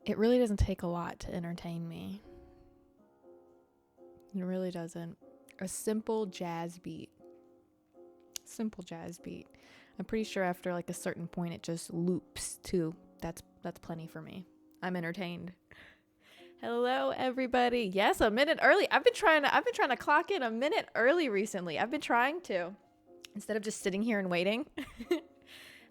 it really doesn't take a lot to entertain me. It really doesn't. A simple jazz beat. I'm pretty sure after like a certain point it just loops too. That's plenty for me. I'm entertained. Hello everybody. Yes, a minute early. I've been trying to clock in a minute early recently. I've been trying to, instead of just sitting here and waiting.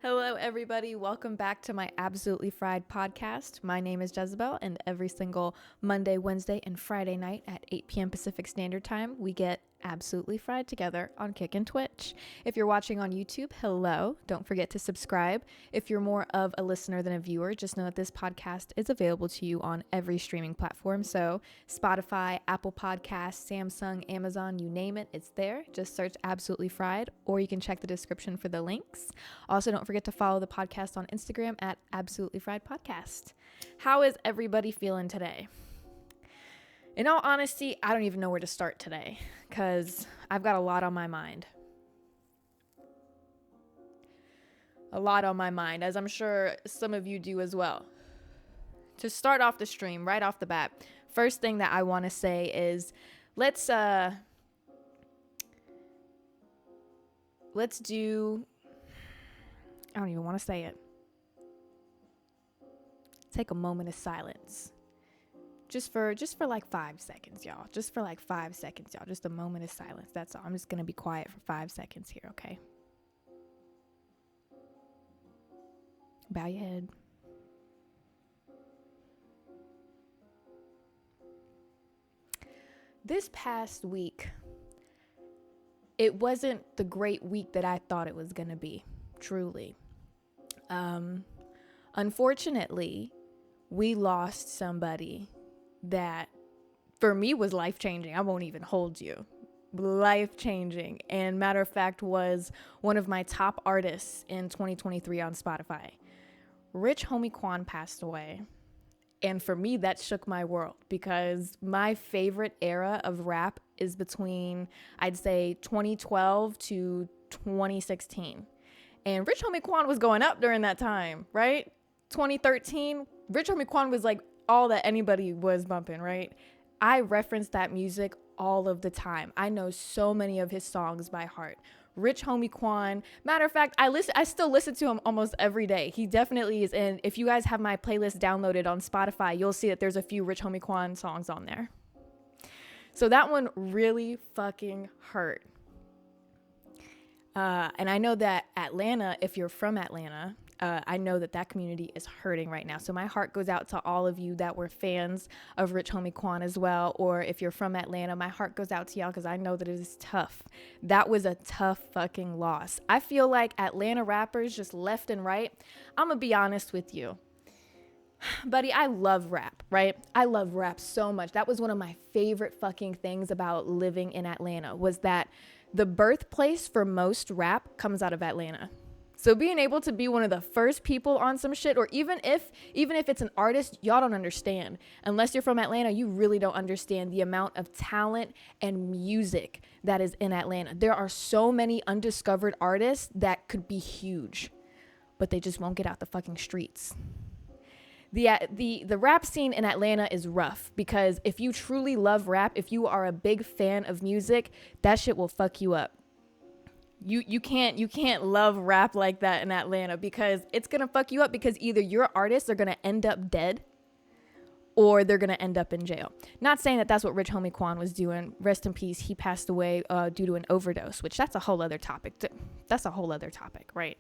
Hello everybody. Welcome back to my Absolutely Fried podcast. My name is Jezabelle, and every single Monday, Wednesday, and Friday night at 8 p.m. Pacific Standard Time, we get absolutely fried together on Kick and Twitch. If you're watching on YouTube, hello. Don't forget to subscribe. If you're more of a listener than a viewer, just know that this podcast is available to you on every streaming platform. So Spotify, Apple Podcasts, Samsung, Amazon, you name it, it's there. Just search Absolutely Fried, or you can check the description for the links. Also, don't forget to follow the podcast on Instagram at Absolutely Fried Podcast. How is everybody feeling today? In all honesty, I don't even know where to start today because I've got a lot on my mind. As I'm sure some of you do as well. To start off the stream, right off the bat, first thing that I want to say is let's do, I don't even want to say it. Take a moment of silence. Just for like 5 seconds, y'all. Just a moment of silence. That's all. I'm just going to be quiet for 5 seconds here, okay? Bow your head. This past week, it wasn't the great week that I thought it was going to be, truly. Unfortunately, we lost somebody that for me was life-changing. I won't even hold you. Life-changing. And matter of fact, was one of my top artists in 2023 on Spotify. Rich homie Quan passed away. And for me, that shook my world because my favorite era of rap is between, I'd say, 2012 to 2016. And Rich homie Quan was going up during that time, right? 2013, Rich homie Quan was like all that anybody was bumping, right? I reference that music all of the time. I know so many of his songs by heart. Rich homie Quan. Matter of fact, I still listen to him almost every day. He definitely is in. If you guys have my playlist downloaded on Spotify, you'll see that there's a few Rich homie Quan songs on there. So that one really fucking hurt. And I know that Atlanta, if you're from Atlanta, I know that community is hurting right now. So my heart goes out to all of you that were fans of Rich homie Quan as well. Or if you're from Atlanta, my heart goes out to y'all because I know that it is tough. That was a tough fucking loss. I feel like Atlanta rappers just left and right. I'm going to be honest with you. Buddy, I love rap, right? I love rap so much. That was one of my favorite fucking things about living in Atlanta was that the birthplace for most rap comes out of Atlanta. So being able to be one of the first people on some shit, or even if it's an artist, y'all don't understand. Unless you're from Atlanta, you really don't understand the amount of talent and music that is in Atlanta. There are so many undiscovered artists that could be huge, but they just won't get out the fucking streets. The rap scene in Atlanta is rough because if you truly love rap, if you are a big fan of music, that shit will fuck you up. You can't love rap like that in Atlanta because it's going to fuck you up because either your artists are going to end up dead or they're going to end up in jail. Not saying that that's what Rich homie Quan was doing. Rest in peace. He passed away due to an overdose, which that's a whole other topic. Right?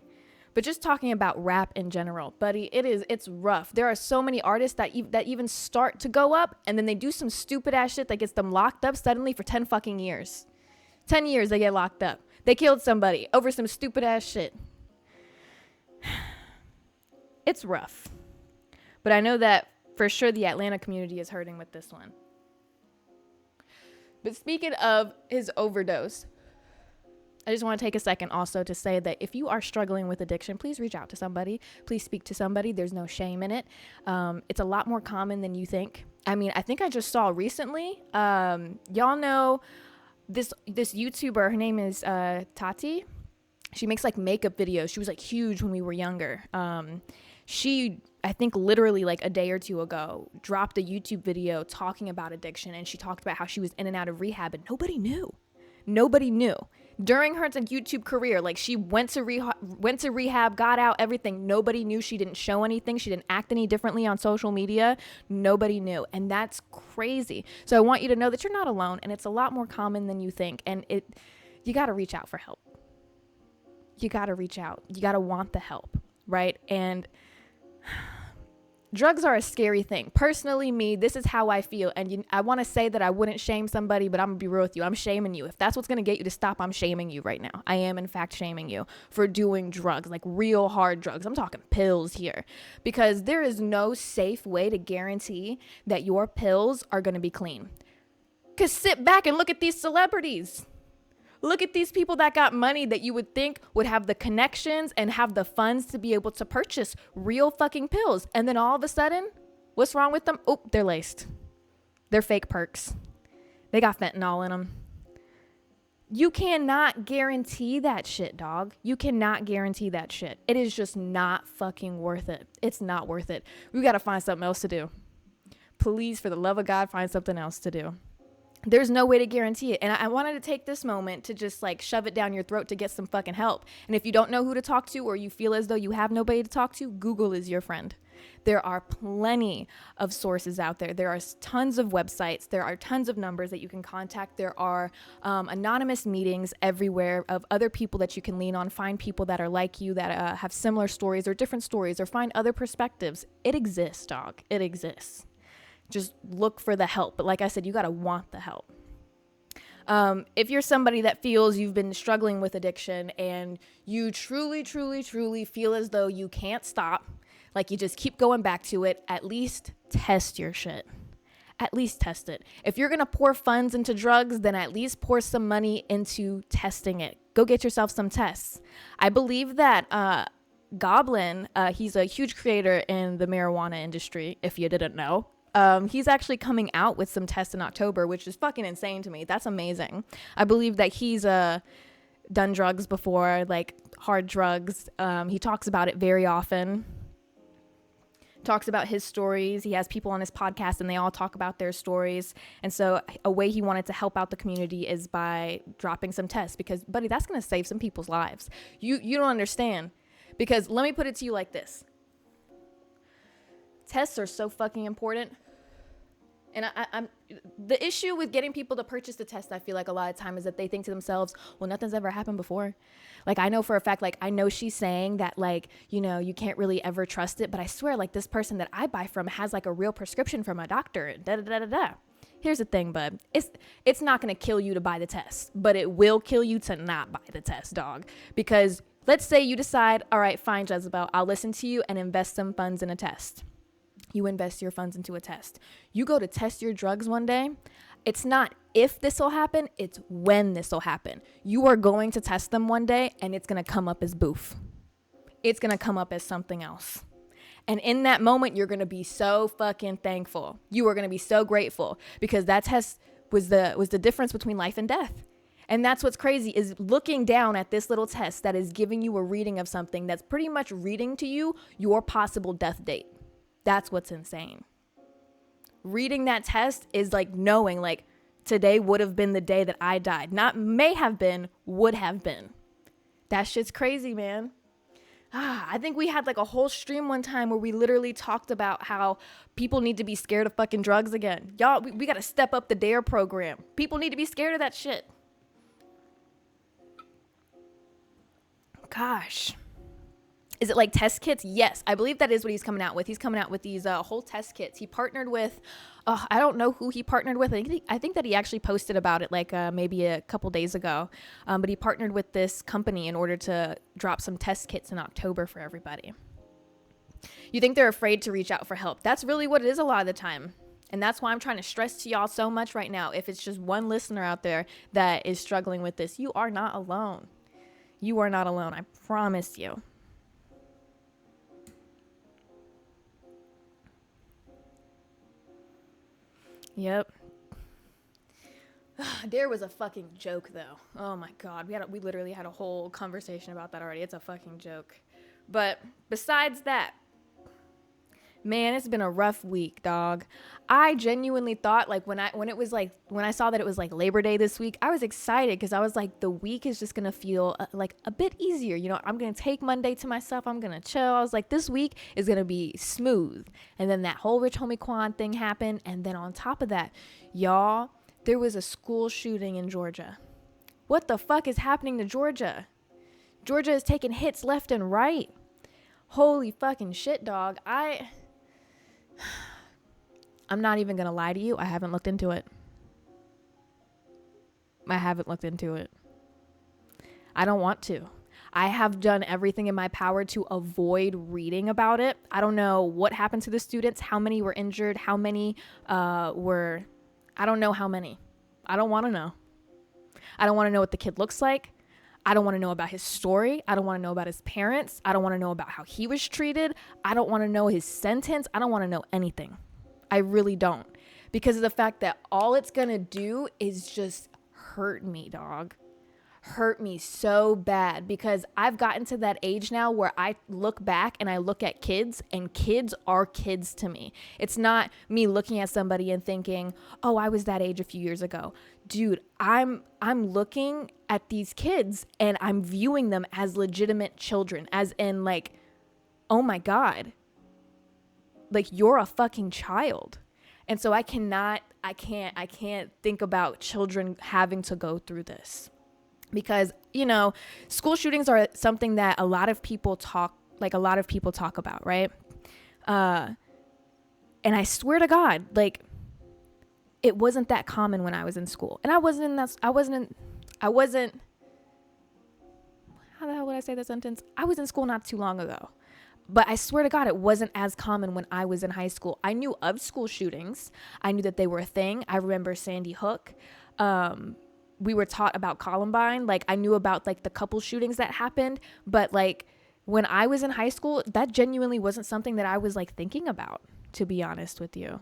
But just talking about rap in general, buddy, it's rough. There are so many artists that even start to go up and then they do some stupid ass shit that gets them locked up suddenly for 10 fucking years. 10 years they get locked up. They killed somebody over some stupid ass shit. It's rough. But I know that for sure the Atlanta community is hurting with this one. But speaking of his overdose, I just want to take a second also to say that if you are struggling with addiction, please reach out to somebody. Please speak to somebody. There's no shame in it. It's a lot more common than you think. I mean, I think I just saw recently, y'all know this YouTuber, her name is Tati. She makes like makeup videos. She was like huge when we were younger. She I think literally like a day or two ago, dropped a YouTube video talking about addiction. And she talked about how she was in and out of rehab, and nobody knew. Nobody knew. During her YouTube career, like she went to rehab, got out, everything. Nobody knew. She didn't show anything. She didn't act any differently on social media. Nobody knew. And that's crazy. So I want you to know that you're not alone, and it's a lot more common than you think. And you got to reach out for help. You got to reach out. You got to want the help, right? And drugs are a scary thing. Personally, this is how I feel. And I want to say that I wouldn't shame somebody, but I'm going to be real with you. I'm shaming you. If that's what's going to get you to stop, I'm shaming you right now. I am, in fact, shaming you for doing drugs, like real hard drugs. I'm talking pills here, because there is no safe way to guarantee that your pills are going to be clean. Because sit back and look at these celebrities. Look at these people that got money that you would think would have the connections and have the funds to be able to purchase real fucking pills. And then all of a sudden, what's wrong with them? Oh, they're laced. They're fake perks. They got fentanyl in them. You cannot guarantee that shit, dog. You cannot guarantee that shit. It is just not fucking worth it. It's not worth it. We got to find something else to do. Please, for the love of God, find something else to do. There's no way to guarantee it. And I wanted to take this moment to just like shove it down your throat to get some fucking help. And if you don't know who to talk to, or you feel as though you have nobody to talk to, Google is your friend. There are plenty of sources out there. There are tons of websites. There are tons of numbers that you can contact. There are anonymous meetings everywhere of other people that you can lean on. Find people that are like you, that have similar stories or different stories, or find other perspectives. It exists, dog. It exists. Just look for the help. But like I said, you got to want the help. If you're somebody that feels you've been struggling with addiction and you truly, truly, truly feel as though you can't stop, like you just keep going back to it, at least test your shit. At least test it. If you're going to pour funds into drugs, then at least pour some money into testing it. Go get yourself some tests. I believe that Goblin, he's a huge creator in the marijuana industry, if you didn't know. He's actually coming out with some tests in October, which is fucking insane to me. That's amazing. I believe that he's done drugs before, like hard drugs. He talks about it very often. Talks about his stories. He has people on his podcast and they all talk about their stories. And so a way he wanted to help out the community is by dropping some tests, because, buddy, that's going to save some people's lives. You don't understand, because let me put it to you like this. Tests are so fucking important. And I'm the issue with getting people to purchase the test, I feel like a lot of time, is that they think to themselves, well, nothing's ever happened before. Like, I know for a fact, like, I know she's saying that, like, you know, you can't really ever trust it. But I swear, like, this person that I buy from has like a real prescription from a doctor. Da da da da da. Here's the thing, bud. It's not going to kill you to buy the test, but it will kill you to not buy the test, dog. Because let's say you decide, all right, fine, Jezabelle, I'll listen to you and invest some funds in a test. You invest your funds into a test. You go to test your drugs one day. It's not if this will happen, it's when this will happen. You are going to test them one day and it's going to come up as boof. It's going to come up as something else. And in that moment, you're going to be so fucking thankful. You are going to be so grateful, because that test was the difference between life and death. And that's what's crazy, is looking down at this little test that is giving you a reading of something that's pretty much reading to you your possible death date. That's what's insane. Reading that test is like knowing, like, today would have been the day that I died. Not may have been, would have been. That shit's crazy, man. I think we had like a whole stream one time where we literally talked about how people need to be scared of fucking drugs again. Y'all, we got to step up the DARE program. People need to be scared of that shit. Gosh. Is it like test kits? Yes, I believe that is what he's coming out with. He's coming out with these whole test kits. He partnered with, I don't know who he partnered with. I think that he actually posted about it like maybe a couple days ago. But he partnered with this company in order to drop some test kits in October for everybody. You think they're afraid to reach out for help. That's really what it is a lot of the time. And that's why I'm trying to stress to y'all so much right now. If it's just one listener out there that is struggling with this, you are not alone. You are not alone. I promise you. Yep. Dare was a fucking joke, though. Oh my God. We literally had a whole conversation about that already. It's a fucking joke. But besides that, Man, it's been a rough week, dog. I genuinely thought like when I saw that it was like Labor Day this week, I was excited because I was like the week is just going to feel like a bit easier. You know, I'm going to take Monday to myself. I'm going to chill. I was like this week is going to be smooth. And then that whole Rich Homie Quan thing happened, and then on top of that, y'all, there was a school shooting in Georgia. What the fuck is happening to Georgia? Georgia is taking hits left and right. Holy fucking shit, dog. I'm not even going to lie to you. I haven't looked into it. I don't want to. I have done everything in my power to avoid reading about it. I don't know what happened to the students, how many were injured, how many I don't know how many. I don't want to know. I don't want to know what the kid looks like. I don't want to know about his story. I don't want to know about his parents. I don't want to know about how he was treated. I don't want to know his sentence. I don't want to know anything. I really don't. Because of the fact that all it's going to do is just hurt me, dog. Hurt me so bad, because I've gotten to that age now where I look back and I look at kids, and kids are kids to me. It's not me looking at somebody and thinking, oh, I was that age a few years ago. Dude, I'm looking at these kids and I'm viewing them as legitimate children, as in like, oh my God, like you're a fucking child. And so I can't think about children having to go through this. Because, you know, school shootings are something that a lot of people talk about, right? And I swear to God, like, it wasn't that common when I was in school. And I wasn't, how the hell would I say that sentence? I was in school not too long ago. But I swear to God, it wasn't as common when I was in high school. I knew of school shootings. I knew that they were a thing. I remember Sandy Hook. We were taught about Columbine. Like, I knew about like the couple shootings that happened, but like when I was in high school, that genuinely wasn't something that I was like thinking about, to be honest with you.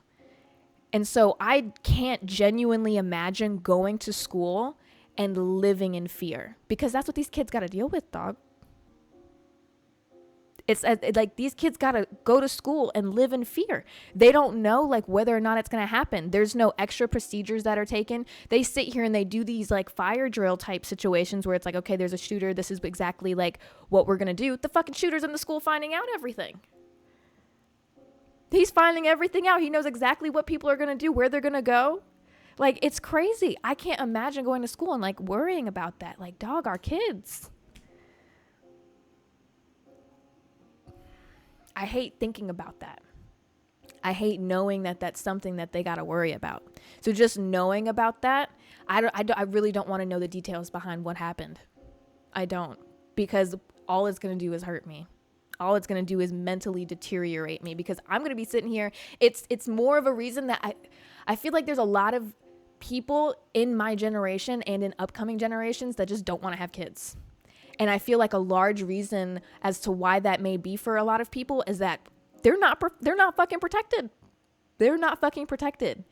And so I can't genuinely imagine going to school and living in fear, because that's what these kids got to deal with, dog. It's like these kids got to go to school and live in fear. They don't know like whether or not it's going to happen. There's no extra procedures that are taken. They sit here and they do these like fire drill type situations where it's like, okay, there's a shooter. This is exactly like what we're going to do. The fucking shooter's in the school finding out everything. He's finding everything out. He knows exactly what people are going to do, where they're going to go. Like, it's crazy. I can't imagine going to school and like worrying about that. Like, dog, our kids. I hate thinking about that. I hate knowing that that's something that they got to worry about. So just knowing about that, I really don't want to know the details behind what happened. I don't, because all it's going to do is hurt me. All it's going to do is mentally deteriorate me, because I'm going to be sitting here. It's more of a reason that I feel like there's a lot of people in my generation and in upcoming generations that just don't want to have kids. And I feel like a large reason as to why that may be for a lot of people is that they're not fucking protected. They're not fucking protected.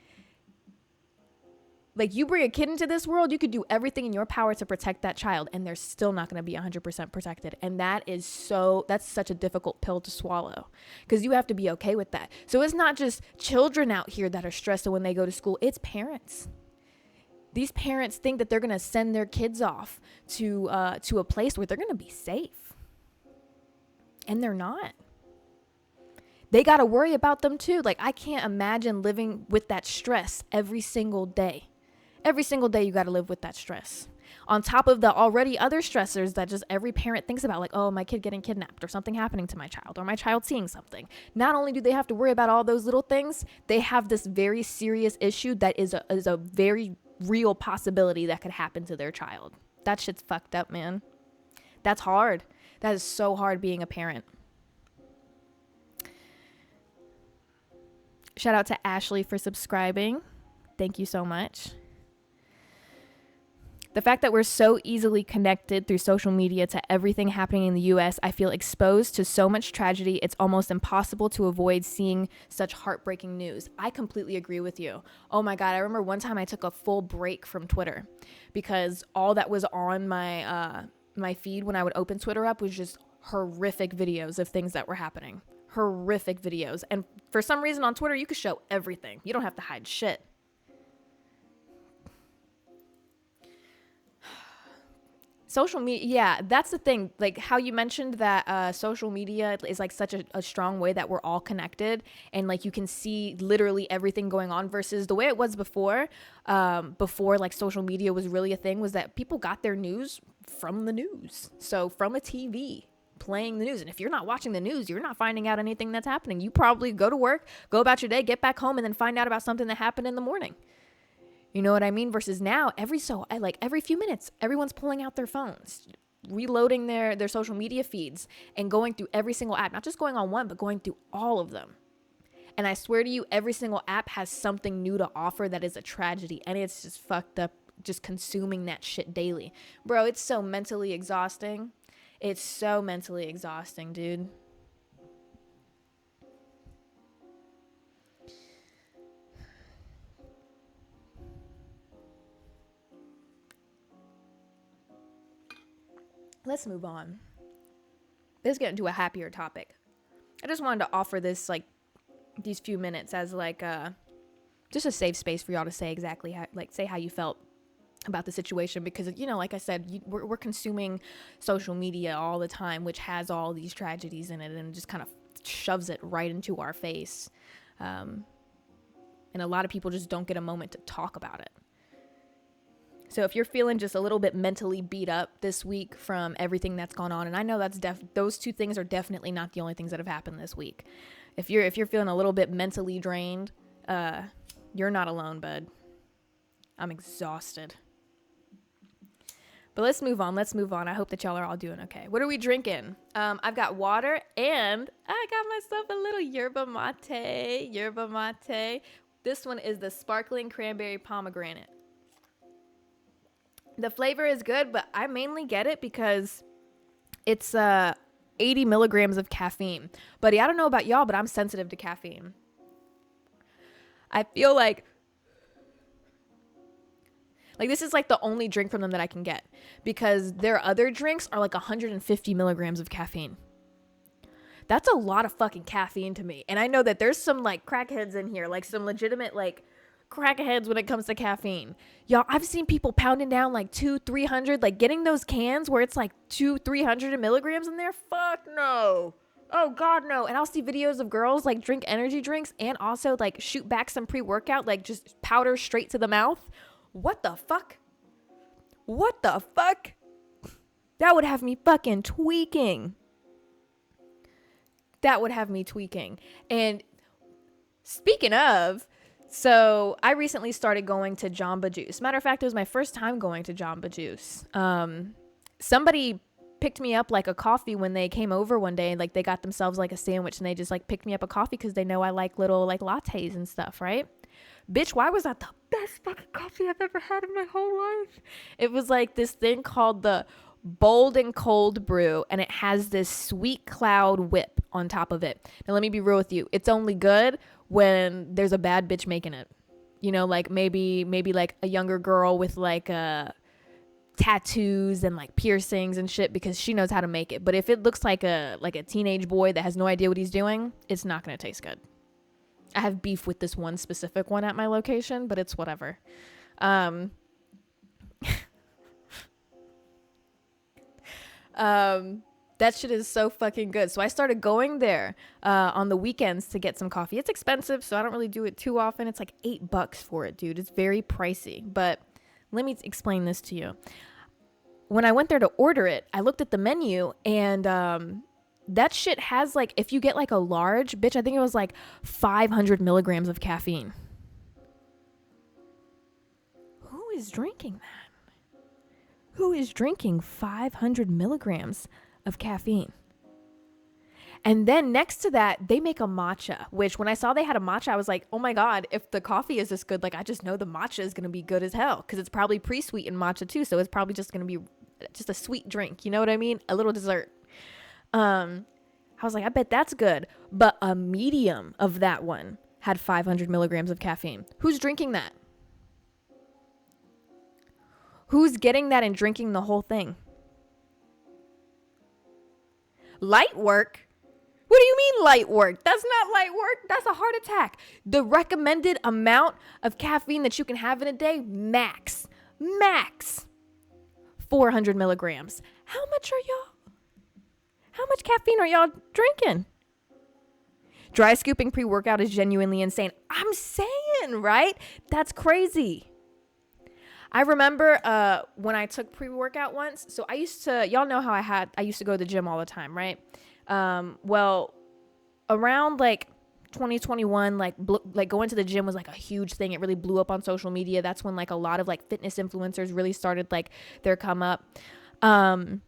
Like, you bring a kid into this world, you could do everything in your power to protect that child, and they're still not going to be 100% protected. And that's such a difficult pill to swallow, because you have to be okay with that. So it's not just children out here that are stressed when they go to school, it's parents. These parents think that they're going to send their kids off to a place where they're going to be safe. And they're not. They got to worry about them too. Like, I can't imagine living with that stress every single day. Every single day you got to live with that stress. On top of the already other stressors that just every parent thinks about, like, oh, my kid getting kidnapped, or something happening to my child, or my child seeing something. Not only do they have to worry about all those little things, they have this very serious issue that is a very real possibility that could happen to their child. That shit's fucked up, man. That's hard. That is so hard being a parent. Shout out to Ashley for subscribing. Thank you so much. The fact that we're so easily connected through social media to everything happening in the US, I feel exposed to so much tragedy, it's almost impossible to avoid seeing such heartbreaking news. I completely agree with you. Oh my God, I remember one time I took a full break from Twitter, because all that was on my feed when I would open Twitter up was just horrific videos of things that were happening. horrific videos. And for some reason on Twitter, you can show everything. You don't have to hide shit. Social media, yeah, that's the thing. Like how you mentioned that social media is like such a strong way that we're all connected, and like you can see literally everything going on versus the way it was before. Before like social media was really a thing, was that people got their news from the news. So from a TV playing the news. And if you're not watching the news, you're not finding out anything that's happening. You probably go to work, go about your day, get back home, and then find out about something that happened in the morning. You know what I mean? Versus now, every few minutes, everyone's pulling out their phones, reloading their social media feeds and going through every single app, not just going on one, but going through all of them. And I swear to you, every single app has something new to offer that is a tragedy. And it's just fucked up, just consuming that shit daily. Bro, it's so mentally exhausting. It's so mentally exhausting, dude. Let's move on. Let's get into a happier topic. I just wanted to offer this, like, these few minutes as, like, just a safe space for y'all to say exactly how, like, say how you felt about the situation. Because, you know, like I said, we're consuming social media all the time, which has all these tragedies in it and just kind of shoves it right into our face. And a lot of people just don't get a moment to talk about it. So if you're feeling just a little bit mentally beat up this week from everything that's gone on, and I know that's those two things are definitely not the only things that have happened this week. If you're feeling a little bit mentally drained, you're not alone, bud. I'm exhausted. But let's move on. I hope that y'all are all doing okay. What are we drinking? I've got water, and I got myself a little yerba mate. This one is the sparkling cranberry pomegranate. The flavor is good, but I mainly get it because it's 80 milligrams of caffeine. Buddy, I don't know about y'all, but I'm sensitive to caffeine. I feel like this is like the only drink from them that I can get, because their other drinks are like 150 milligrams of caffeine. That's a lot of fucking caffeine to me. And I know that there's some like crackheads in here, like some legitimate like crackheads when it comes to caffeine. Y'all, I've seen people pounding down like 200-300, like getting those cans where it's like 200-300 milligrams in there. Fuck no. Oh God, no. And I'll see videos of girls like drink energy drinks and also like shoot back some pre-workout, like just powder straight to the mouth. What the fuck? That would have me fucking tweaking. And speaking of, so I recently started going to Jamba Juice. Matter of fact, it was my first time going to Jamba Juice. Somebody picked me up like a coffee when they came over one day, and like they got themselves like a sandwich, and they just like picked me up a coffee because they know I like little like lattes and stuff, right? Bitch, why was that the best fucking coffee I've ever had in my whole life? It was like this thing called the Bold and Cold Brew, and it has this sweet cloud whip on top of it. Now, let me be real with you. It's only good when there's a bad bitch making it. You know, like maybe like a younger girl with like tattoos and like piercings and shit, because she knows how to make it. But if it looks like a teenage boy that has no idea what he's doing, it's not going to taste good. I have beef with this one specific one at my location, but it's whatever. That shit is so fucking good. So I started going there on the weekends to get some coffee. It's expensive, so I don't really do it too often. It's like $8 for it, dude. It's very pricey. But let me explain this to you. When I went there to order it, I looked at the menu, and that shit has like, if you get like a large, bitch, I think it was like 500 milligrams of caffeine. Who is drinking that? Who is drinking 500 milligrams of caffeine? And then next to that, they make a matcha, which when I saw they had a matcha, I was like, oh my God, if the coffee is this good, like I just know the matcha is going to be good as hell, because it's probably pre-sweetened matcha too. So it's probably just going to be just a sweet drink. You know what I mean? A little dessert. I was like, I bet that's good. But a medium of that one had 500 milligrams of caffeine. Who's drinking that? Who's getting that and drinking the whole thing? Light work? What do you mean light work. That's not light work. That's a heart attack. The recommended amount of caffeine that you can have in a day, max 400 milligrams. How much caffeine are y'all drinking? Dry scooping pre-workout is genuinely insane. I'm saying, right? That's crazy. I remember when I took pre-workout once. So I used to, y'all know how I used to go to the gym all the time, right? Well, around like 2021, like going to the gym was like a huge thing. It really blew up on social media. That's when like a lot of like fitness influencers really started like their come up. And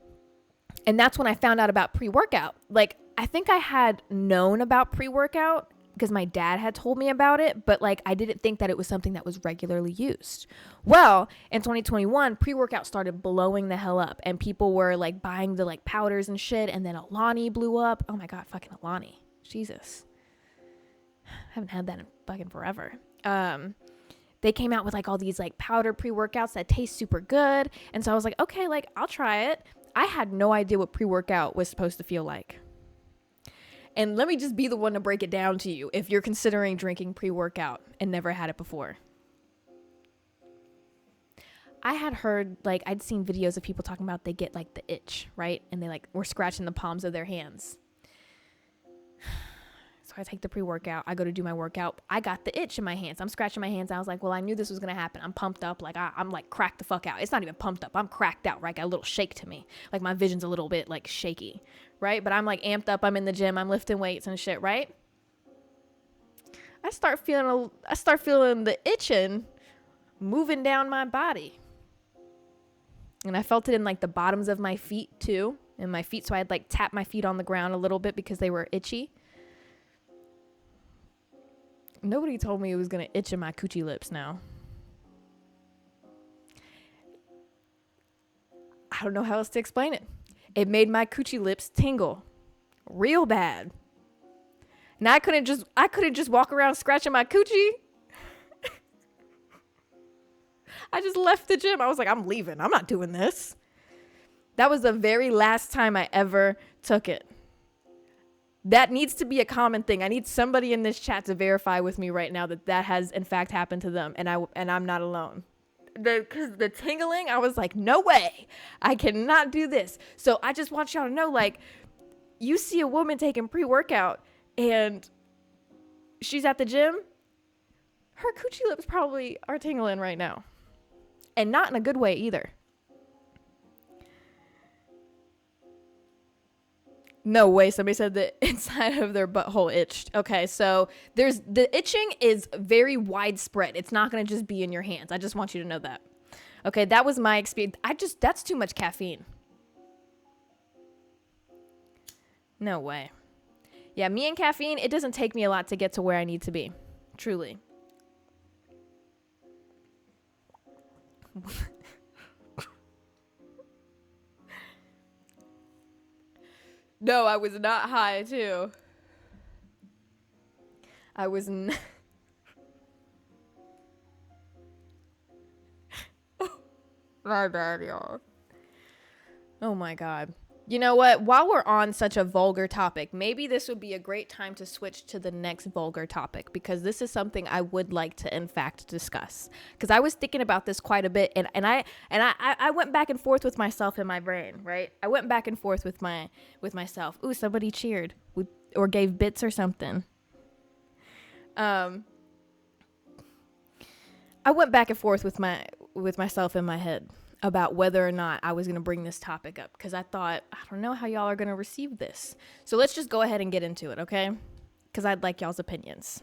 that's when I found out about pre-workout. Like, I think I had known about pre-workout because my dad had told me about it, but like I didn't think that it was something that was regularly used. Well, in 2021, pre-workout started blowing the hell up and people were like buying the like powders and shit, and then Alani blew up. Oh my God, fucking Alani. Jesus. I haven't had that in fucking forever. They came out with like all these like powder pre-workouts that taste super good. And so I was like, okay, like I'll try it. I had no idea what pre-workout was supposed to feel like. And let me just be the one to break it down to you if you're considering drinking pre-workout and never had it before. I had heard, like, I'd seen videos of people talking about they get like the itch, right? And they like were scratching the palms of their hands. So I take the pre-workout. I go to do my workout. I got the itch in my hands. I'm scratching my hands. I was like, well, I knew this was going to happen. I'm pumped up. Like, I'm like cracked the fuck out. It's not even pumped up. I'm cracked out, right? Got a little shake to me. Like, my vision's a little bit like shaky, right? But I'm like amped up. I'm in the gym. I'm lifting weights and shit, right? I start feeling the itching moving down my body. And I felt it in like the bottoms of my feet too. And my feet. So I'd like tap my feet on the ground a little bit because they were itchy. Nobody told me it was going to itch in my coochie lips now. I don't know how else to explain it. It made my coochie lips tingle real bad. And I couldn't just walk around scratching my coochie. I just left the gym. I was like, I'm leaving. I'm not doing this. That was the very last time I ever took it. That needs to be a common thing. I need somebody in this chat to verify with me right now that has in fact happened to them, and I'm not alone. Because the tingling, I was like, no way, I cannot do this. So I just want y'all to know, like, you see a woman taking pre-workout and she's at the gym, her coochie lips probably are tingling right now, and not in a good way either. No way. Somebody said the inside of their butthole itched. Okay, so the itching is very widespread. It's not going to just be in your hands. I just want you to know that. Okay, that was my experience. That's too much caffeine. No way. Yeah, me and caffeine, it doesn't take me a lot to get to where I need to be. Truly. No, I was not high, too. I was not. My bad, y'all. Oh, my God. You know what? While we're on such a vulgar topic, maybe this would be a great time to switch to the next vulgar topic, because this is something I would like to, in fact, discuss. Because I was thinking about this quite a bit, and I went back and forth with myself in my brain, right? I went back and forth with myself. Ooh, somebody cheered or gave bits or something. I went back and forth with myself in my head about whether or not I was going to bring this topic up, because I thought, I don't know how y'all are going to receive this. So let's just go ahead and get into it, okay? Because I'd like y'all's opinions.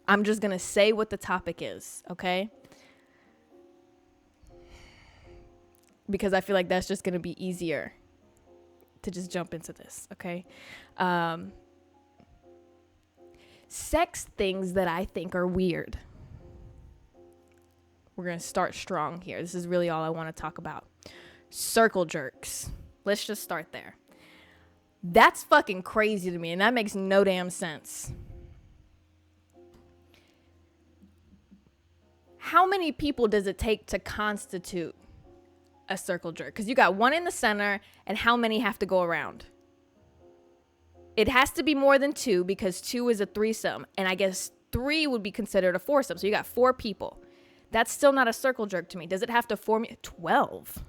I'm just going to say what the topic is, okay? Because I feel like that's just going to be easier to just jump into this, okay? Sex things that I think are weird. We're going to start strong here. This is really all I want to talk about. Circle jerks. Let's just start there. That's fucking crazy to me, and that makes no damn sense. How many people does it take to constitute a circle jerk? Because you got one in the center, and how many have to go around? It has to be more than 2 because 2 is a threesome. And I guess 3 would be considered a foursome. So you got 4 people. That's still not a circle jerk to me. Does it have to form 12?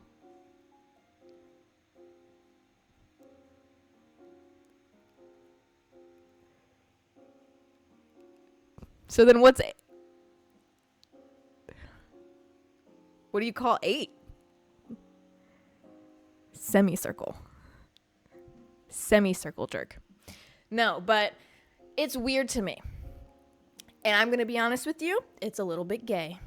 So then what do you call 8? Semicircle jerk. No, but it's weird to me. And I'm going to be honest with you, it's a little bit gay.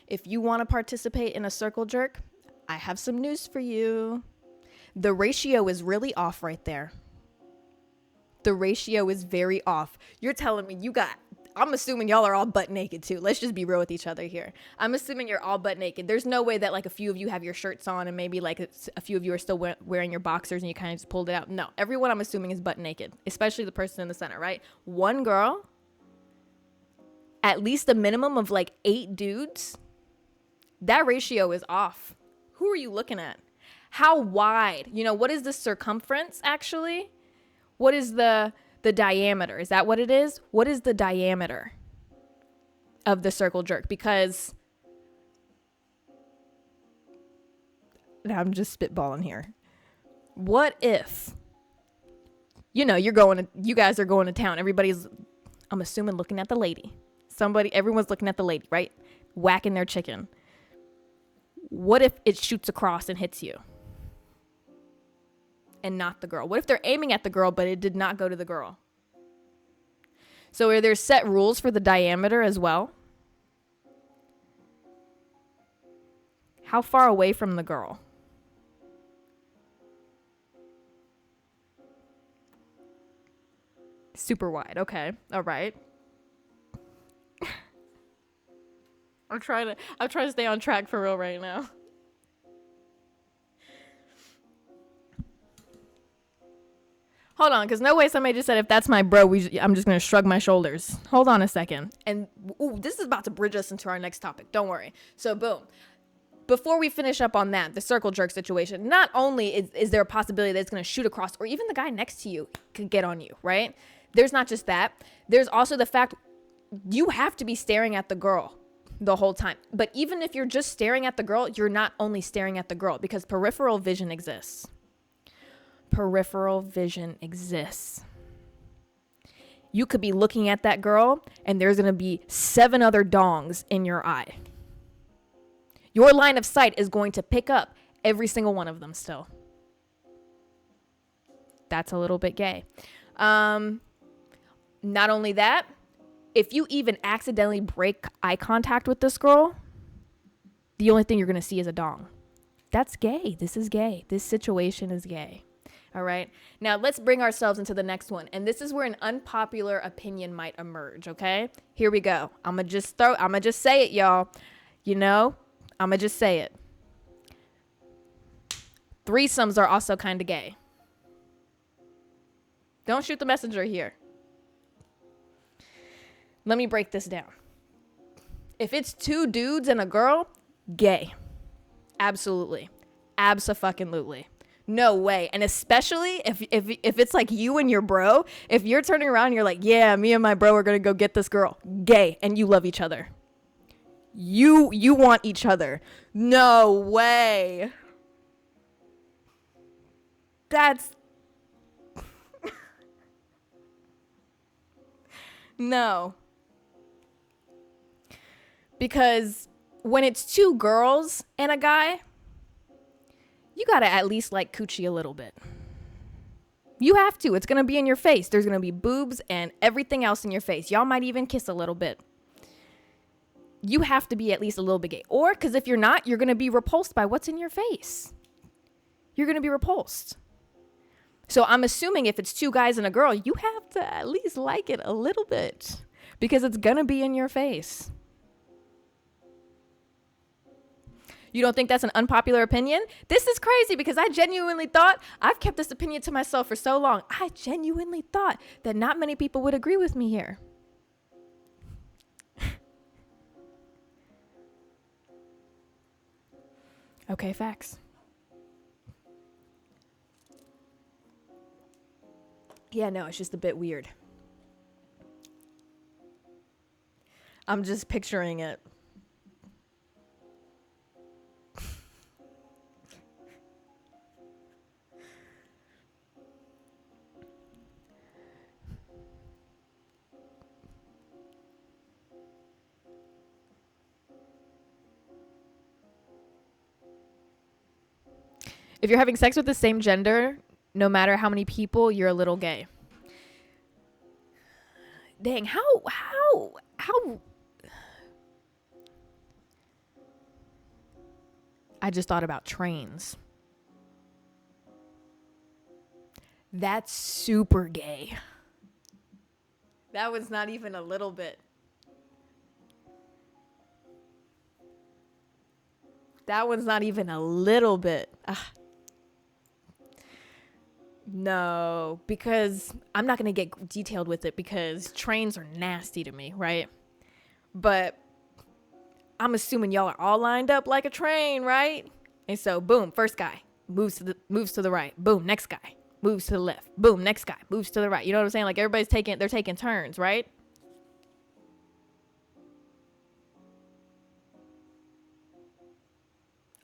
If you want to participate in a circle jerk, I have some news for you. The ratio is really off right there. The ratio is very off. You're telling me I'm assuming y'all are all butt naked too. Let's just be real with each other here. I'm assuming you're all butt naked. There's no way that like a few of you have your shirts on and maybe like a few of you are still wearing your boxers and you kind of just pulled it out. No, everyone I'm assuming is butt naked, especially the person in the center, right? One girl, at least a minimum of like 8 dudes. That ratio is off. Who are you looking at? How wide? What is the circumference actually? What is the diameter? Is that what it is? What is the diameter of the circle jerk? Because now I'm just spitballing here. What if, you guys are going to town. Everybody's, I'm assuming, looking at the lady. Everyone's looking at the lady, right? Whacking their chicken. What if it shoots across and hits you? And not the girl? What if they're aiming at the girl, but it did not go to the girl? So are there set rules for the diameter as well? How far away from the girl? Super wide. Okay. All right. I'm trying to stay on track for real right now. Hold on, because no way somebody just said, if that's my bro, I'm just going to shrug my shoulders. Hold on a second. And this is about to bridge us into our next topic. Don't worry. So boom. Before we finish up on that, the circle jerk situation, not only is there a possibility that it's going to shoot across, or even the guy next to you could get on you, right? There's not just that. There's also the fact you have to be staring at the girl the whole time. But even if you're just staring at the girl, you're not only staring at the girl, because peripheral vision exists. Peripheral vision exists. You could be looking at that girl and there's going to be 7 other dongs in your eye. Your line of sight is going to pick up every single one of them still. That's a little bit gay. Not only that, if you even accidentally break eye contact with this girl, the only thing you're going to see is a dong. That's gay. This is gay. This situation is gay. All right. Now let's bring ourselves into the next one. And this is where an unpopular opinion might emerge. Okay. Here we go. I'm going to just say it, y'all. I'm going to just say it. Threesomes are also kind of gay. Don't shoot the messenger here. Let me break this down. If it's 2 dudes and a girl, gay. Absolutely. Abso-fucking-lutely. No way. And especially if it's like you and your bro, if you're turning around and you're like, yeah, me and my bro are going to go get this girl. Gay. And you love each other. You want each other. No way. That's no. Because when it's 2 girls and a guy, you got to at least like coochie a little bit. You have to. It's going to be in your face. There's going to be boobs and everything else in your face. Y'all might even kiss a little bit. You have to be at least a little bit gay. Or, because if you're not, you're going to be repulsed by what's in your face. You're going to be repulsed. So I'm assuming if it's 2 guys and a girl, you have to at least like it a little bit. Because it's going to be in your face. You don't think that's an unpopular opinion? This is crazy because I genuinely thought, I've kept this opinion to myself for so long. I genuinely thought that not many people would agree with me here. Okay, facts. Yeah, no, it's just a bit weird. I'm just picturing it. If you're having sex with the same gender, no matter how many people, you're a little gay. Dang, how I just thought about trains. That's super gay. That was not even a little bit. That one's not even a little bit. No, because I'm not going to get detailed with it because trains are nasty to me, right? But I'm assuming y'all are all lined up like a train, right? And so, boom, first guy moves to the right. Boom, next guy moves to the left. Boom, next guy moves to the right. You know what I'm saying? Like they're taking turns, right?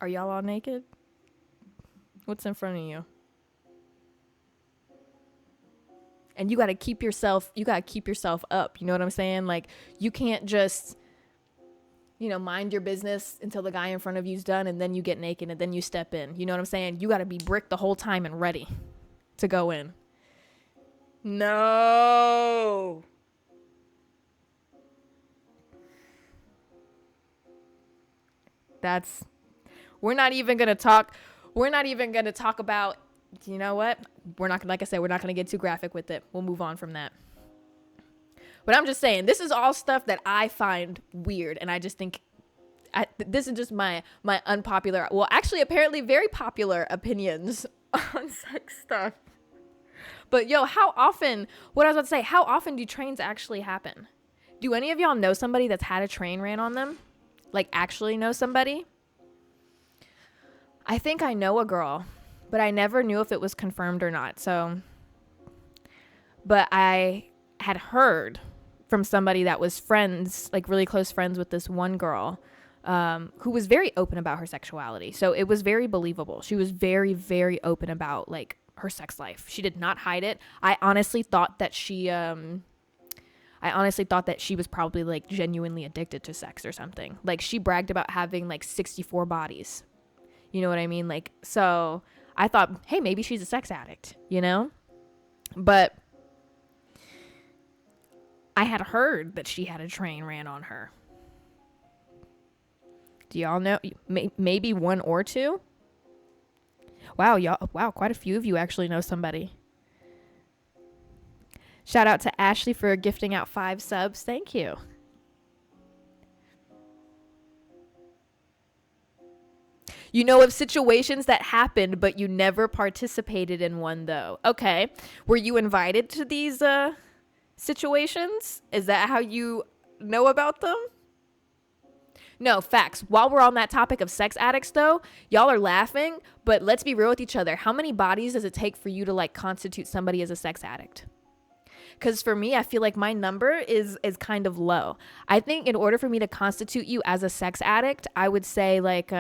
Are y'all all naked? What's in front of you? And you got to keep yourself up. You know what I'm saying? Like you can't just, mind your business until the guy in front of you's done and then you get naked and then you step in. You know what I'm saying? You got to be bricked the whole time and ready to go in. No. We're not even going to talk about, you know what? We're not, like I said, we're not going to get too graphic with it. We'll move on from that. But I'm just saying, this is all stuff that I find weird. And I just think this is just my unpopular, well, actually, apparently very popular opinions on sex stuff. But how often do trains actually happen? Do any of y'all know somebody that's had a train ran on them? Like actually know somebody? I think I know a girl, but I never knew if it was confirmed or not. So, but I had heard from somebody that was friends, like really close friends with this one girl, who was very open about her sexuality. So it was very believable. She was very, very open about like her sex life. She did not hide it. I honestly thought that she was probably like genuinely addicted to sex or something. Like she bragged about having like 64 bodies. You know what I mean? Like, so I thought, hey, maybe she's a sex addict, But I had heard that she had a train ran on her. Do y'all know? Maybe one or two? Wow, quite a few of you actually know somebody. Shout out to Ashley for gifting out 5 subs. Thank you. You know of situations that happened, but you never participated in one, though. Okay. Were you invited to these situations? Is that how you know about them? No, facts. While we're on that topic of sex addicts, though, y'all are laughing, but let's be real with each other. How many bodies does it take for you to, like, constitute somebody as a sex addict? Because for me, I feel like my number is kind of low. I think in order for me to constitute you as a sex addict, I would say, like,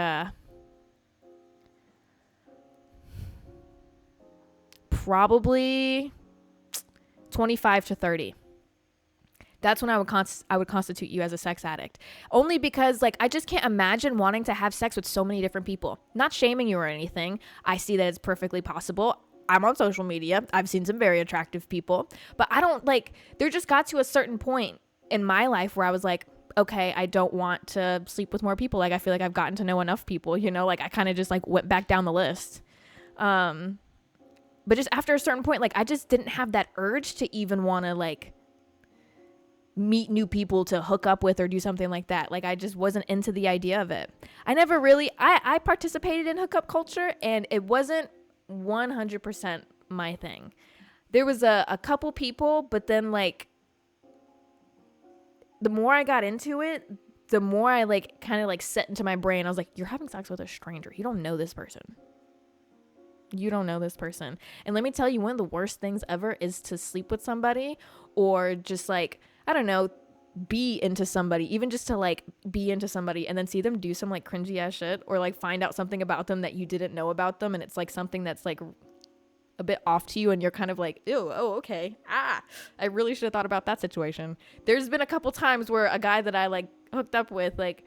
probably 25 to 30. That's when I would constitute you as a sex addict. Only because, like, I just can't imagine wanting to have sex with so many different people. Not shaming you or anything. I see that it's perfectly possible. I'm on social media. I've seen some very attractive people. But I don't, like, there just got to a certain point in my life where I was like, okay, I don't want to sleep with more people. Like, I feel like I've gotten to know enough people, Like, I kind of just, like, went back down the list. But just after a certain point, like, I just didn't have that urge to even want to, like, meet new people to hook up with or do something like that. Like, I just wasn't into the idea of it. I never really, I participated in hookup culture, and it wasn't 100% my thing. There was a couple people, but then, like, the more I got into it, the more I, like, kind of, like, set into my brain. I was like, you're having sex with a stranger. You don't know this person. You don't know this person. And let me tell you, one of the worst things ever is to sleep with somebody, or just like, I don't know, be into somebody, even just to like be into somebody and then see them do some like cringy ass shit, or like find out something about them that you didn't know about them, and it's like something that's like a bit off to you, and you're kind of like, ew, oh, okay. I really should have thought about that situation. There's been a couple times where a guy that I like hooked up with, like,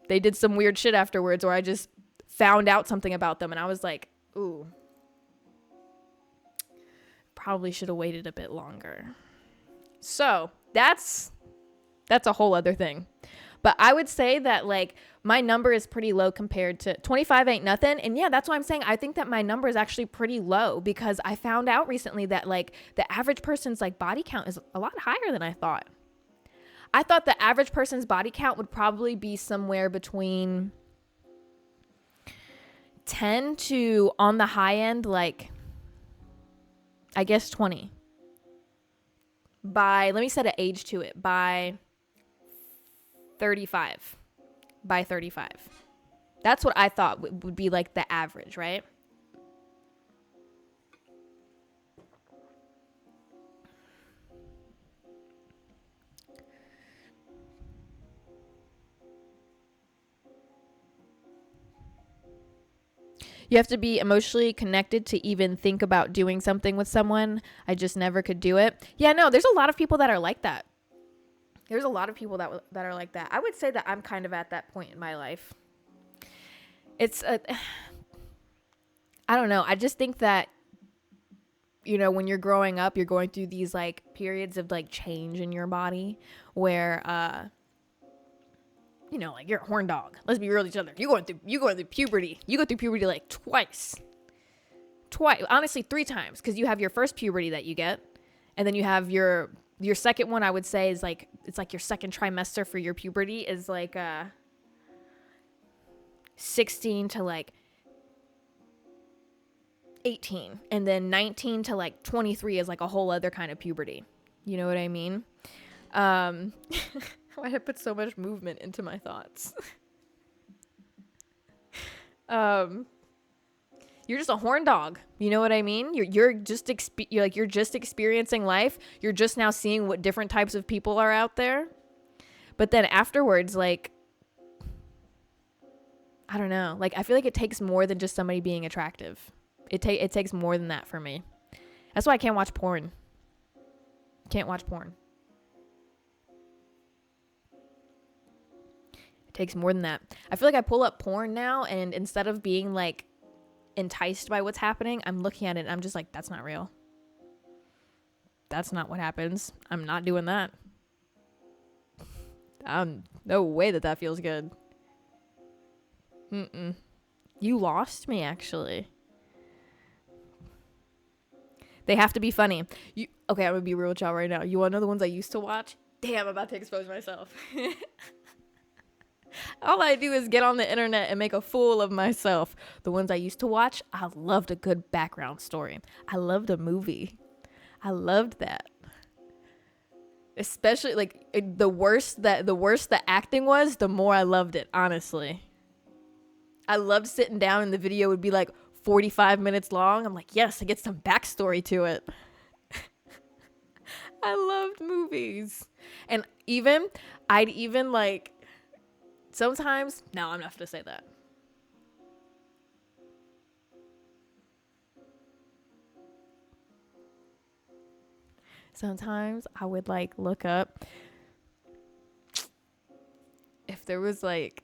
they did some weird shit afterwards, or I just found out something about them and I was like, ooh, probably should have waited a bit longer. So that's a whole other thing. But I would say that like my number is pretty low compared to 25 ain't nothing. And yeah, that's why I'm saying I think that my number is actually pretty low, because I found out recently that like the average person's like body count is a lot higher than I thought. I thought the average person's body count would probably be somewhere between 10 to, on the high end, like, I guess 20. Let me set an age to it, by 35. By 35. That's what I thought would be like the average, right? You have to be emotionally connected to even think about doing something with someone. I just never could do it. Yeah, no, there's a lot of people that are like that. There's a lot of people that are like that. I would say that I'm kind of at that point in my life. I don't know. I just think that, you know, when you're growing up, you're going through these like periods of like change in your body where, you know, like you're a horn dog. Let's be real with each other. You're going through puberty. You go through puberty like twice. Honestly, 3 times, because you have your first puberty that you get, and then you have your second one. I would say is like, it's like your second trimester for your puberty is like 16 to like 18, and then 19 to like 23 is like a whole other kind of puberty. You know what I mean? Why did I put so much movement into my thoughts? You're just a horn dog. You know what I mean? You're just experiencing life. You're just now seeing what different types of people are out there. But then afterwards, like, I don't know. Like, I feel like it takes more than just somebody being attractive. It takes more than that for me. That's why I can't watch porn. Can't watch porn. Takes more than that. I feel like I pull up porn now, and instead of being like enticed by what's happening, I'm looking at it and I'm just like, that's not real. That's not what happens. I'm not doing that. No way that feels good. You lost me, actually. They have to be funny. Okay, I'm gonna be real with y'all right now. You wanna know the ones I used to watch? Damn, I'm about to expose myself. All I do is get on the internet and make a fool of myself. The ones I used to watch, I loved a good background story. I loved a movie. I loved that. Especially like the worse the acting was, the more I loved it, honestly. I loved sitting down and the video would be like 45 minutes long. I'm like, yes, I get some backstory to it. I loved movies. And I'd even like, sometimes, no, I'm not going to say that. Sometimes I would like look up if there was like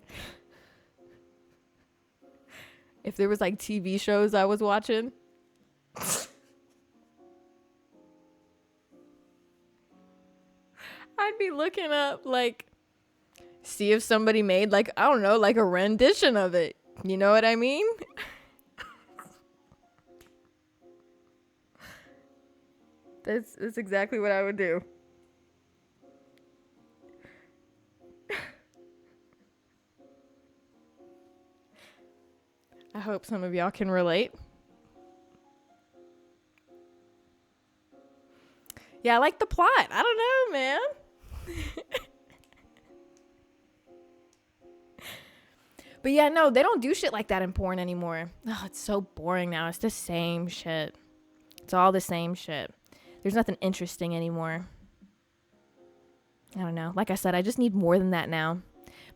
TV shows I was watching. I'd be looking up like, see if somebody made like, I don't know, like a rendition of it. You know what I mean? That's exactly what I would do. I hope some of y'all can relate. Yeah, I like the plot. I don't know, man. But yeah, no, they don't do shit like that in porn anymore. Oh, it's so boring now. It's the same shit. It's all the same shit. There's nothing interesting anymore. I don't know. Like I said, I just need more than that now.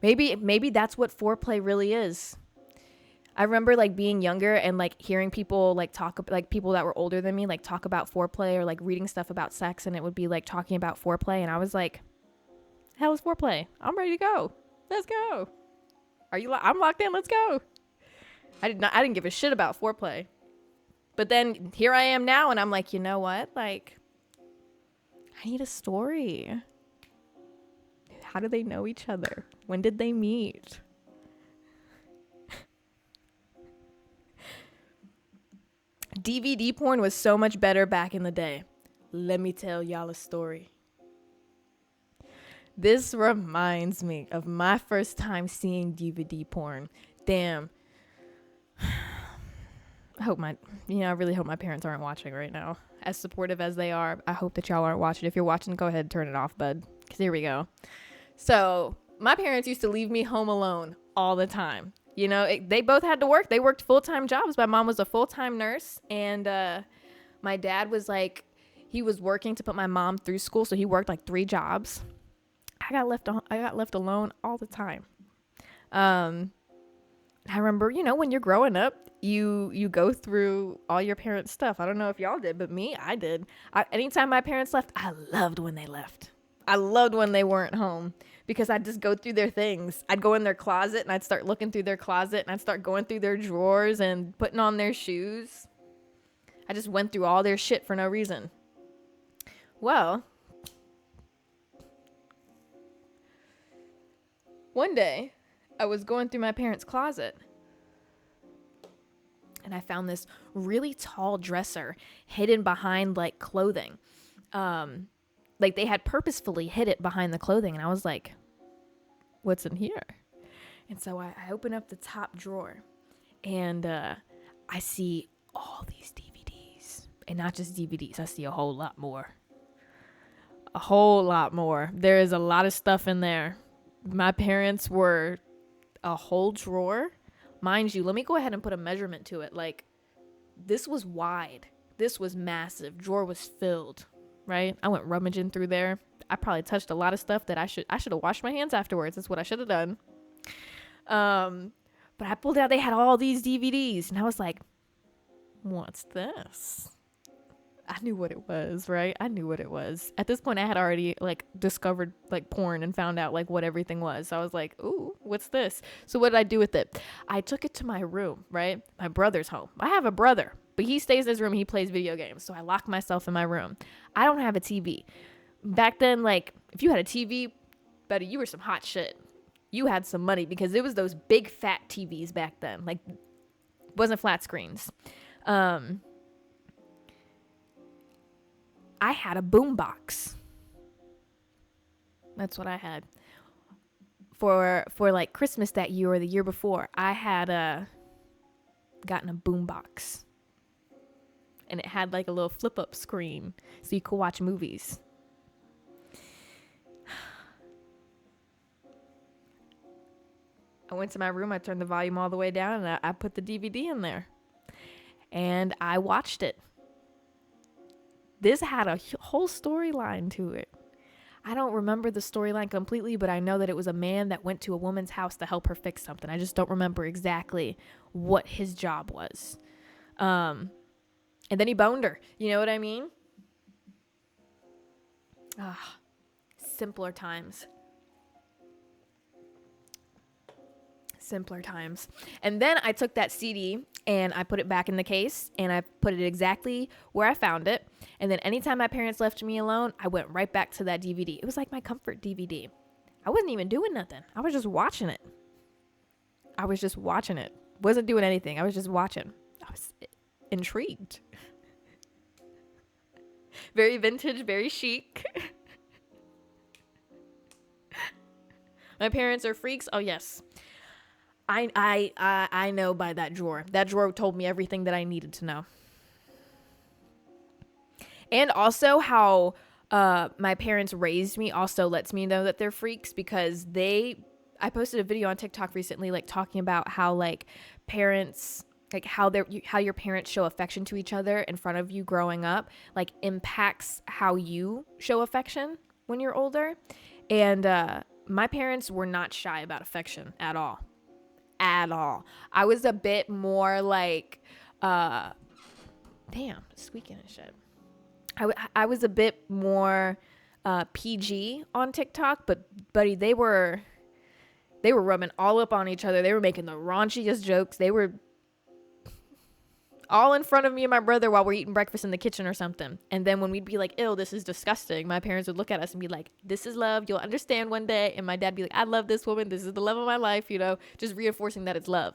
Maybe that's what foreplay really is. I remember like being younger and like hearing people like talk, like people that were older than me, like talk about foreplay or like reading stuff about sex, and it would be like talking about foreplay, and I was like, hell is foreplay? I'm ready to go. Let's go. I'm locked in. Let's go. I didn't give a shit about foreplay. But then here I am now, and I'm like, you know what? Like, I need a story. How do they know each other? When did they meet? DVD porn was so much better back in the day. Let me tell y'all a story. This reminds me of my first time seeing DVD porn. Damn. I really hope my parents aren't watching right now. As supportive as they are, I hope that y'all aren't watching. If you're watching, go ahead and turn it off, bud. Because here we go. So my parents used to leave me home alone all the time. You know, they both had to work. They worked full-time jobs. My mom was a full-time nurse, and my dad was like, he was working to put my mom through school, so he worked like 3 jobs. I got left alone all the time. I remember, you know, when you're growing up, you go through all your parents' stuff. I don't know if y'all did, but I did. Anytime my parents left, I loved when they left. I loved when they weren't home, because I'd just go through their things. I'd go in their closet and I'd start looking through their closet, and I'd start going through their drawers and putting on their shoes. I just went through all their shit for no reason. Well, one day I was going through my parents' closet, and I found this really tall dresser hidden behind like clothing. Like they had purposefully hid it behind the clothing, and I was like, what's in here? And so I open up the top drawer, and I see all these DVDs, and not just DVDs. I see a whole lot more. There is a lot of stuff in there. My parents were a whole drawer. Mind you, let me go ahead and put a measurement to it. Like, this was wide. This was massive. Drawer was filled. Right? I went rummaging through there. I probably touched a lot of stuff that I should have washed my hands afterwards. That's what I should have done. But I pulled out, they had all these DVDs, and I was like, what's this? I knew what it was, right? I knew what it was. At this point, I had already like discovered like porn and found out like what everything was. So I was like, ooh, what's this? So what did I do with it? I took it to my room, right? My brother's home. I have a brother, but he stays in his room and he plays video games. So I locked myself in my room. I don't have a TV. Back then, like, if you had a TV, buddy, you were some hot shit. You had some money, because it was those big fat TVs back then. Like, wasn't flat screens. I had a boombox. That's what I had. For like Christmas that year or the year before, I had gotten a boombox. And it had like a little flip up screen so you could watch movies. I went to my room, I turned the volume all the way down, and I put the DVD in there. And I watched it. This had a whole storyline to it. I don't remember the storyline completely, but I know that it was a man that went to a woman's house to help her fix something. I just don't remember exactly what his job was. And then he boned her. You know what I mean? Simpler times. Simpler times. And then I took that CD and I put it back in the case, and I put it exactly where I found it. And then anytime my parents left me alone, I went right back to that DVD. It was like my comfort DVD. I wasn't even doing nothing. I was just watching it. Wasn't doing anything. I was just watching. I was intrigued. Very vintage, very chic. My parents are freaks. Oh, yes. I know by that drawer. That drawer told me everything that I needed to know. And also how my parents raised me also lets me know that they're freaks, because they I posted a video on TikTok recently, like talking about how like parents, like how your parents show affection to each other in front of you growing up, like impacts how you show affection when you're older. And my parents were not shy about affection at all. At all. I was a bit more like, squeaking and shit. I was a bit more PG on TikTok, but buddy, they were rubbing all up on each other. They were making the raunchiest jokes. They were all in front of me and my brother while we're eating breakfast in the kitchen or something. And then when we'd be like, ew, this is disgusting, my parents would look at us and be like, this is love. You'll understand one day. And my dad be like, I love this woman. This is the love of my life, you know, just reinforcing that it's love.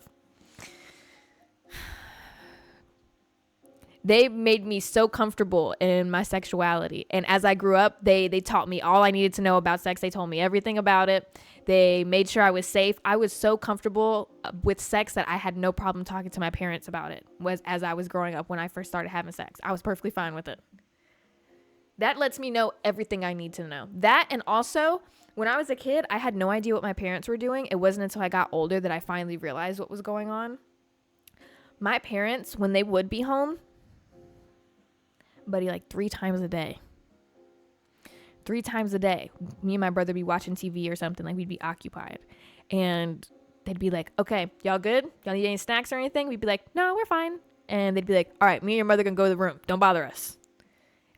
They made me so comfortable in my sexuality. And as I grew up, they taught me all I needed to know about sex. They told me everything about it. They made sure I was safe. I was so comfortable with sex that I had no problem talking to my parents about it as I was growing up when I first started having sex. I was perfectly fine with it. That lets me know everything I need to know. That, and also, when I was a kid, I had no idea what my parents were doing. It wasn't until I got older that I finally realized what was going on. My parents, when they would be home, buddy, like 3 times a day. 3 times a day, me and my brother be watching TV or something, like we'd be occupied. And they'd be like, okay, y'all good? Y'all need any snacks or anything? We'd be like, no, we're fine. And they'd be like, all right, me and your mother gonna go to the room. Don't bother us.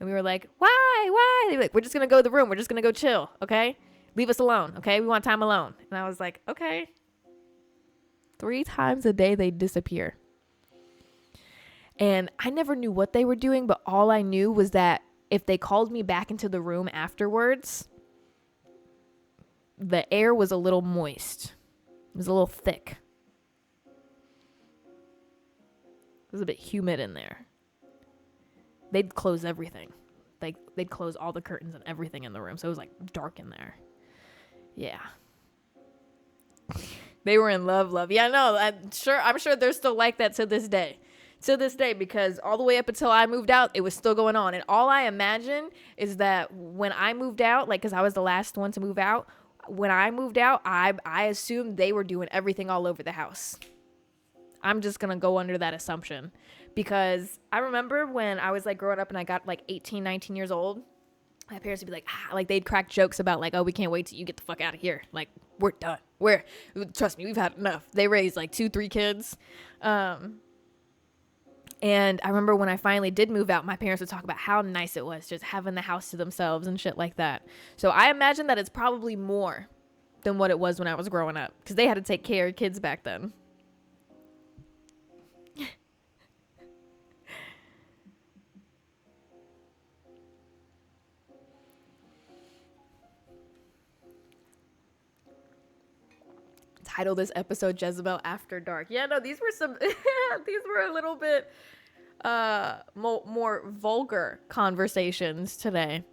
And we were like, why? They'd be like, we're just gonna go to the room. We're just gonna go chill, okay? Leave us alone, okay? We want time alone. And I was like, okay. 3 times a day they'd disappear. And I never knew what they were doing, but all I knew was that if they called me back into the room afterwards, the air was a little moist. It was a little thick. It was a bit humid in there. They'd close everything. Like, they'd close all the curtains and everything in the room. So it was like dark in there. Yeah. They were in love. Yeah, no, I'm sure they're still like that to this day. Because all the way up until I moved out, it was still going on. And all I imagine is that when I moved out, like, because I was the last one to move out, when I moved out, I assumed they were doing everything all over the house. I'm just going to go under that assumption. Because I remember when I was, like, growing up and I got, like, 18, 19 years old, my parents would be like, they'd crack jokes about, like, oh, we can't wait till you get the fuck out of here. Like, we're done. Trust me, we've had enough. They raised, like, 2-3 kids. And I remember when I finally did move out, my parents would talk about how nice it was just having the house to themselves and shit like that. So I imagine that it's probably more than what it was when I was growing up, because they had to take care of kids back then. Title this episode Jezabelle After Dark. Yeah, no, these were a little bit more vulgar conversations today.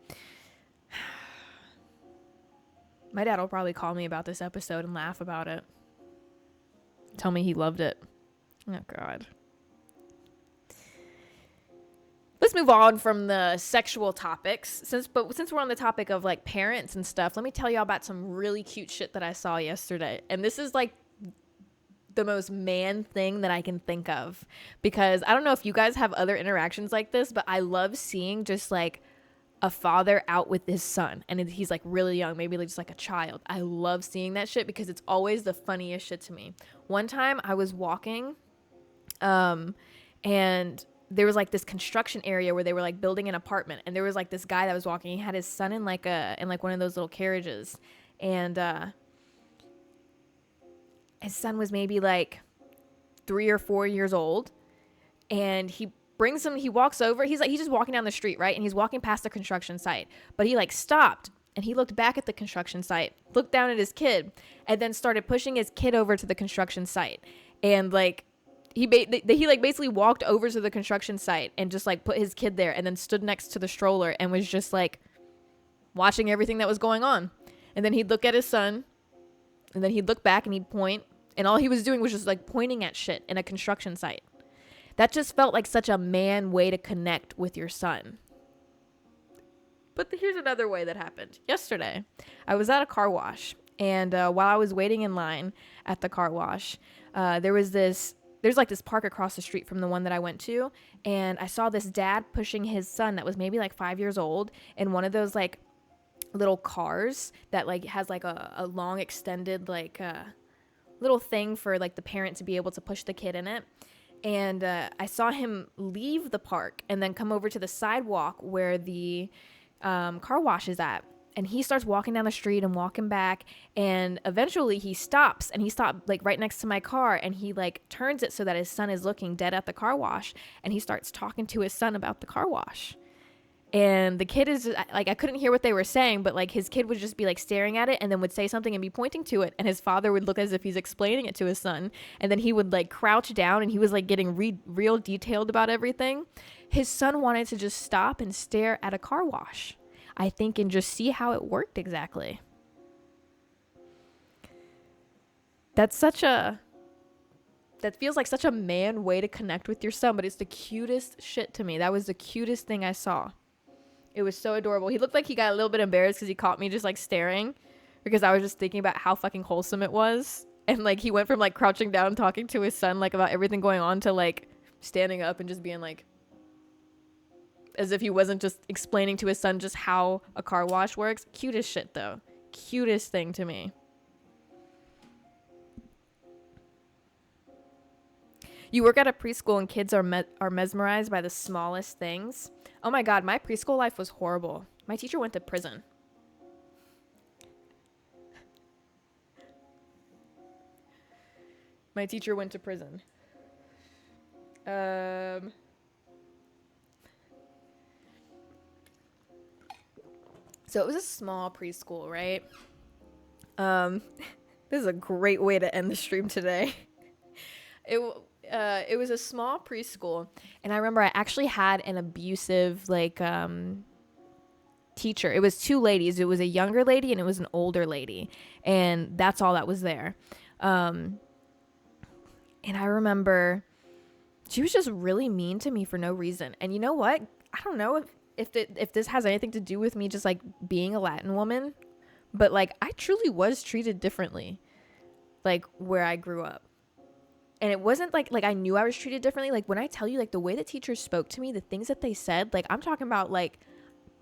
My dad will probably call me about this episode and laugh about it. Tell me he loved it. Oh, God. Let's move on from the sexual topics. Since we're on the topic of like parents and stuff, let me tell y'all about some really cute shit that I saw yesterday. And this is like the most man thing that I can think of, because I don't know if you guys have other interactions like this, but I love seeing just like a father out with his son, and he's like really young, maybe like just like a child. I love seeing that shit because it's always the funniest shit to me. One time I was walking, and there was like this construction area where they were like building an apartment, and there was like this guy that was walking. He had his son in like one of those little carriages, and his son was maybe like 3 or 4 years old, and he walks over. He's just walking down the street, right? And he's walking past the construction site, but he like stopped and he looked back at the construction site, looked down at his kid, and then started pushing his kid over to the construction site. And like he like basically walked over to the construction site and just like put his kid there, and then stood next to the stroller and was just like watching everything that was going on. And then he'd look at his son, and then he'd look back and he'd point, and all he was doing was just like pointing at shit in a construction site. That just felt like such a man way to connect with your son. But here's another way that happened. Yesterday, I was at a car wash, And while I was waiting in line at the car wash, there's like this park across the street from the one that I went to, and I saw this dad pushing his son that was maybe like 5 years old in one of those like little cars that like has like a long extended like little thing for like the parent to be able to push the kid in it. And I saw him leave the park and then come over to the sidewalk where the car wash is at. And he starts walking down the street and walking back. And eventually he stops, and he stopped like right next to my car. And he like turns it so that his son is looking dead at the car wash. And he starts talking to his son about the car wash. And the kid is like, I couldn't hear what they were saying, but like his kid would just be like staring at it and then would say something and be pointing to it. And his father would look as if he's explaining it to his son. And then he would like crouch down, and he was like getting real detailed about everything. His son wanted to just stop and stare at a car wash, I think, and just see how it worked exactly. That feels like such a man way to connect with your son, but it's the cutest shit to me. That was the cutest thing I saw. It was so adorable. He looked like he got a little bit embarrassed because he caught me just like staring, because I was just thinking about how fucking wholesome it was. And like he went from like crouching down talking to his son like about everything going on to like standing up and just being like, as if he wasn't just explaining to his son just how a car wash works. Cutest shit though. Cutest thing to me. You work at a preschool and kids are mesmerized by the smallest things. Oh my God, my preschool life was horrible. My teacher went to prison. My teacher went to prison. So it was a small preschool, right? This is a great way to end the stream today. It was a small preschool, and I remember I actually had an abusive like teacher. It was two ladies. It was a younger lady and it was an older lady, and that's all that was there. And I remember she was just really mean to me for no reason. And you know what? I don't know if this has anything to do with me just like being a Latin woman, but like I truly was treated differently like where I grew up. And it wasn't like I knew I was treated differently. Like when I tell you like the way the teachers spoke to me, the things that they said, like I'm talking about like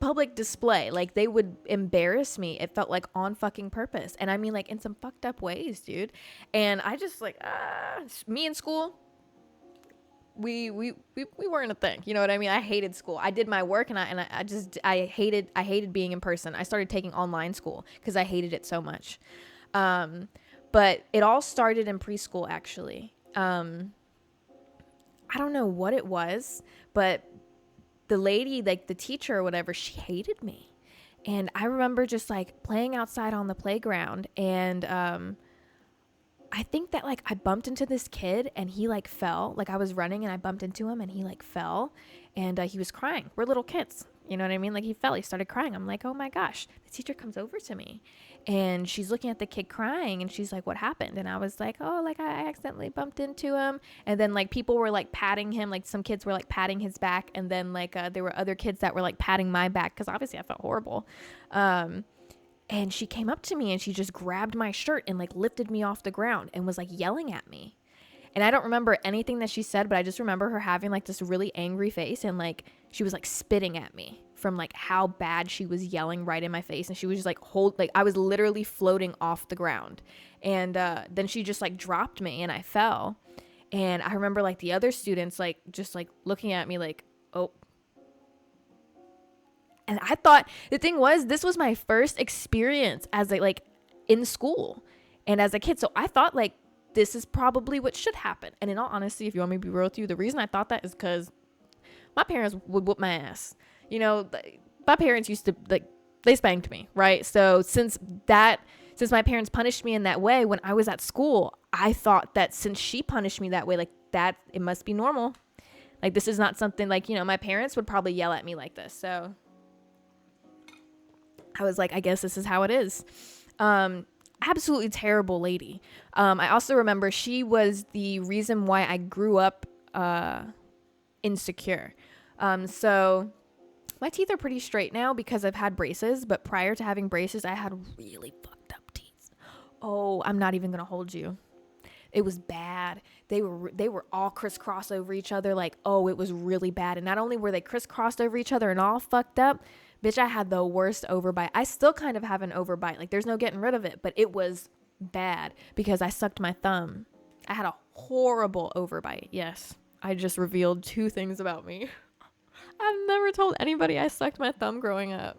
public display. Like they would embarrass me. It felt like on fucking purpose. And I mean like in some fucked up ways, dude. And I just like, me in school, we weren't a thing. You know what I mean? I hated school. I did my work and I hated being in person. I started taking online school because I hated it so much. But it all started in preschool actually. I don't know what it was, but the lady, like the teacher or whatever, she hated me. And I remember just like playing outside on the playground, and I think that like I bumped into this kid and he like fell. Like I was running and I bumped into him and he like fell, and he was crying. We're little kids, you know what I mean? Like he fell, he started crying. I'm like, oh my gosh. The teacher comes over to me and she's looking at the kid crying, and she's like, what happened? And I was like, oh, like I accidentally bumped into him. And then like people were like patting him, like some kids were like patting his back, and then like there were other kids that were like patting my back because obviously I felt horrible. And she came up to me and she just grabbed my shirt and like lifted me off the ground and was like yelling at me. And I don't remember anything that she said, but I just remember her having like this really angry face, and like she was like spitting at me from like how bad she was yelling right in my face. And she was just like I was literally floating off the ground. And then she just like dropped me and I fell. And I remember like the other students like just like looking at me like, oh. And I thought, the thing was, this was my first experience as like in school and as a kid. So I thought like, this is probably what should happen. And in all honesty, if you want me to be real with you, the reason I thought that is because my parents would whoop my ass. You know, my parents used to like, they spanked me, right? So since my parents punished me in that way when I was at school, I thought that since she punished me that way, like that, it must be normal. Like this is not something like, you know, my parents would probably yell at me like this. So I was like, I guess this is how it is. Absolutely terrible lady. I also remember she was the reason why I grew up insecure. So my teeth are pretty straight now because I've had braces, but prior to having braces, I had really fucked up teeth. Oh, I'm not even going to hold you. It was bad. They were all crisscrossed over each other. Like, oh, it was really bad. And not only were they crisscrossed over each other and all fucked up, bitch, I had the worst overbite. I still kind of have an overbite. Like, there's no getting rid of it, but it was bad because I sucked my thumb. I had a horrible overbite. Yes, I just revealed 2 things about me. I've never told anybody I sucked my thumb growing up.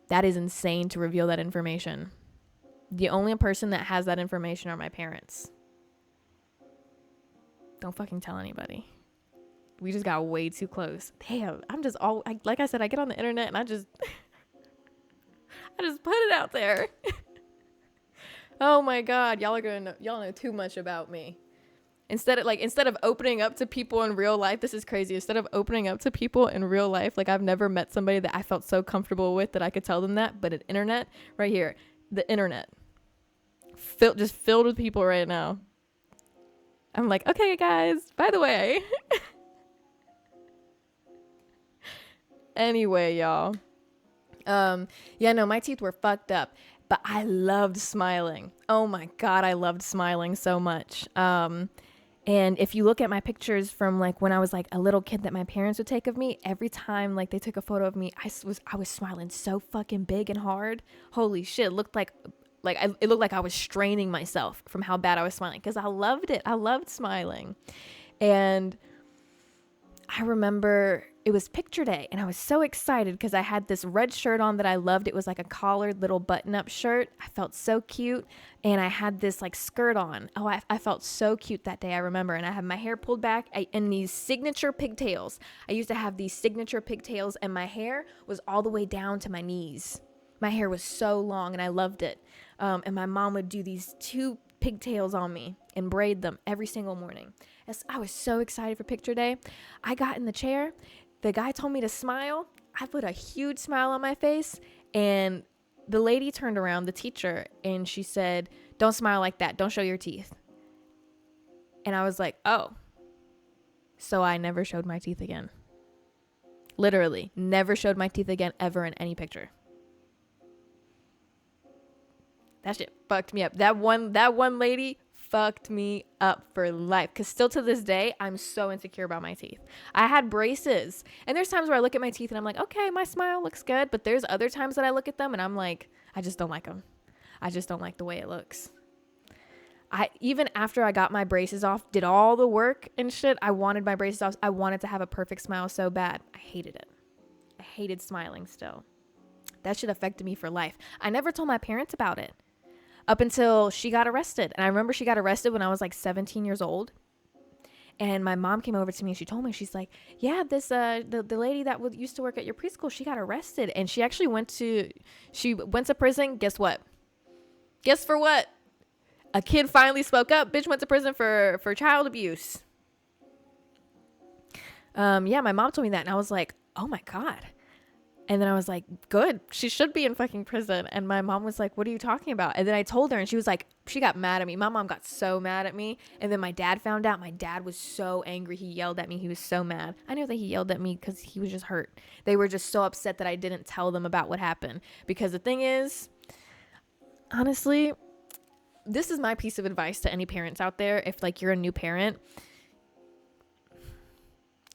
That is insane to reveal that information. The only person that has that information are my parents. Don't fucking tell anybody. We just got way too close. Damn, like I said, I get on the internet and I just put it out there. Oh my God, y'all know too much about me. Instead of opening up to people in real life, this is crazy. Instead of opening up to people in real life, like I've never met somebody that I felt so comfortable with that I could tell them that. But an internet, right here, the internet, just filled with people right now. I'm like, okay, guys, by the way. Anyway, y'all. Yeah, no, my teeth were fucked up, but I loved smiling. Oh my God, I loved smiling so much. And if you look at my pictures from like when I was like a little kid that my parents would take of me, every time like they took a photo of me, I was smiling so fucking big and hard. Holy shit, it looked like I was straining myself from how bad I was smiling because I loved it. I loved smiling. And I remember it was picture day and I was so excited because I had this red shirt on that I loved. It was like a collared little button-up shirt. I felt so cute. And I had this like skirt on. Oh, I felt so cute that day, I remember. And I had my hair pulled back and these signature pigtails. I used to have these signature pigtails and my hair was all the way down to my knees. My hair was so long and I loved it. And my mom would do these 2 pigtails on me and braid them every single morning. I was so excited for picture day. I got in the chair. The guy told me to smile. I put a huge smile on my face. And the lady turned around, the teacher, and she said, "Don't smile like that. Don't show your teeth." And I was like, oh. So I never showed my teeth again. Literally, never showed my teeth again ever in any picture. That shit fucked me up. That one lady fucked me up for life. Because still to this day, I'm so insecure about my teeth. I had braces. And there's times where I look at my teeth and I'm like, okay, my smile looks good. But there's other times that I look at them and I'm like, I just don't like them. I just don't like the way it looks. Even after I got my braces off, did all the work and shit, I wanted my braces off. I wanted to have a perfect smile so bad. I hated it. I hated smiling still. That shit affected me for life. I never told my parents about it. Up until she got arrested. And I remember she got arrested when I was like 17 years old. And my mom came over to me and she told me, she's like, yeah, this the lady that used to work at your preschool, she got arrested. And she actually went to prison. Guess what? Guess for what? A kid finally spoke up. Bitch went to prison for child abuse. Yeah, my mom told me that. And I was like, oh my God. And then I was like, good, she should be in fucking prison. And my mom was like, what are you talking about? And then I told her and she was like, she got mad at me. My mom got so mad at me. And then my dad found out. My dad was so angry. He yelled at me. He was so mad. I knew that he yelled at me because he was just hurt. They were just so upset that I didn't tell them about what happened. Because the thing is, honestly, this is my piece of advice to any parents out there. If like you're a new parent,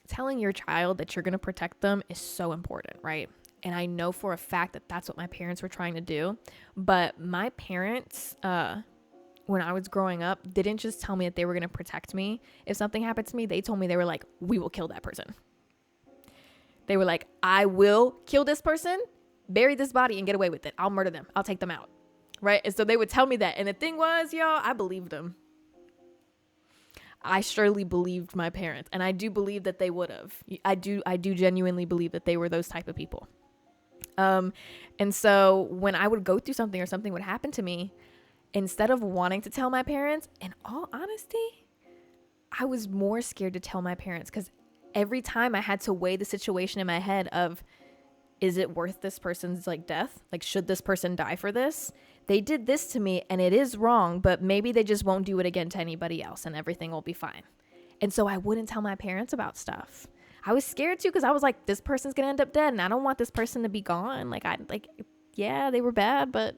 telling your child that you're going to protect them is so important, right? And I know for a fact that that's what my parents were trying to do. But my parents, when I was growing up, didn't just tell me that they were going to protect me. If something happened to me, they told me, they were like, we will kill that person. They were like, I will kill this person, bury this body and get away with it. I'll murder them. I'll take them out. Right? And so they would tell me that. And the thing was, y'all, I believed them. I surely believed my parents. And I do believe that they would have. I do genuinely believe that they were those type of people. And so when I would go through something or something would happen to me, instead of wanting to tell my parents, in all honesty, I was more scared to tell my parents because every time I had to weigh the situation in my head of, is it worth this person's like death? Like, should this person die for this? They did this to me and it is wrong, but maybe they just won't do it again to anybody else and everything will be fine. And so I wouldn't tell my parents about stuff. I was scared too because I was like, this person's going to end up dead and I don't want this person to be gone. yeah, they were bad, but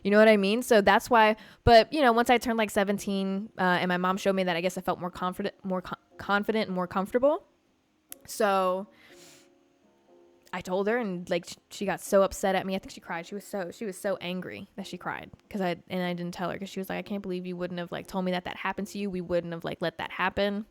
you know what I mean? So that's why, but you know, once I turned like 17, and my mom showed me that, I guess I felt more confident, confident and more comfortable. So I told her, and like she got so upset at me. I think she cried. She was so angry that she cried because I didn't tell her, because she was like, I can't believe you wouldn't have like told me that happened to you. We wouldn't have like let that happen.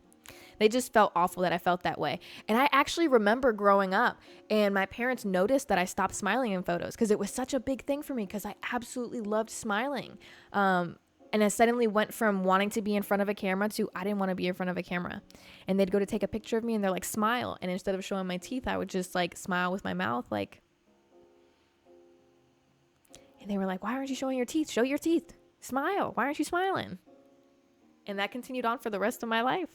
They just felt awful that I felt that way. And I actually remember growing up and my parents noticed that I stopped smiling in photos because it was such a big thing for me, because I absolutely loved smiling. And I suddenly went from wanting to be in front of a camera to I didn't want to be in front of a camera. And they'd go to take a picture of me and they're like, smile. And instead of showing my teeth, I would just like smile with my mouth. Like, and they were like, why aren't you showing your teeth? Show your teeth. Smile. Why aren't you smiling? And that continued on for the rest of my life.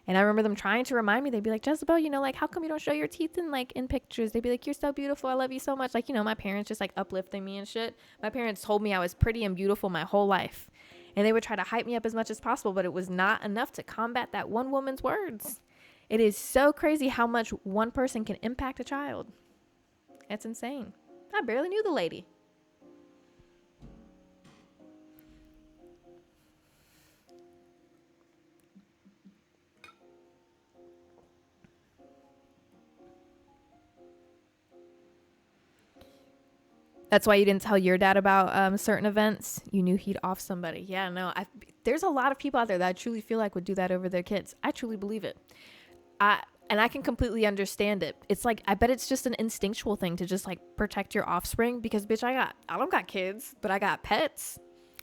And I remember them trying to remind me. They'd be like, Jezabelle, you know, like, how come you don't show your teeth in pictures? They'd be like, you're so beautiful. I love you so much. Like, you know, my parents just like uplifting me and shit. My parents told me I was pretty and beautiful my whole life. And they would try to hype me up as much as possible, but it was not enough to combat that one woman's words. It is so crazy how much one person can impact a child. It's insane. I barely knew the lady. That's why you didn't tell your dad about certain events. You knew he'd off somebody. Yeah, no. There's a lot of people out there that I truly feel like would do that over their kids. I truly believe it. And I can completely understand it. It's like, I bet it's just an instinctual thing to just like protect your offspring, because bitch, I don't got kids, but I got pets.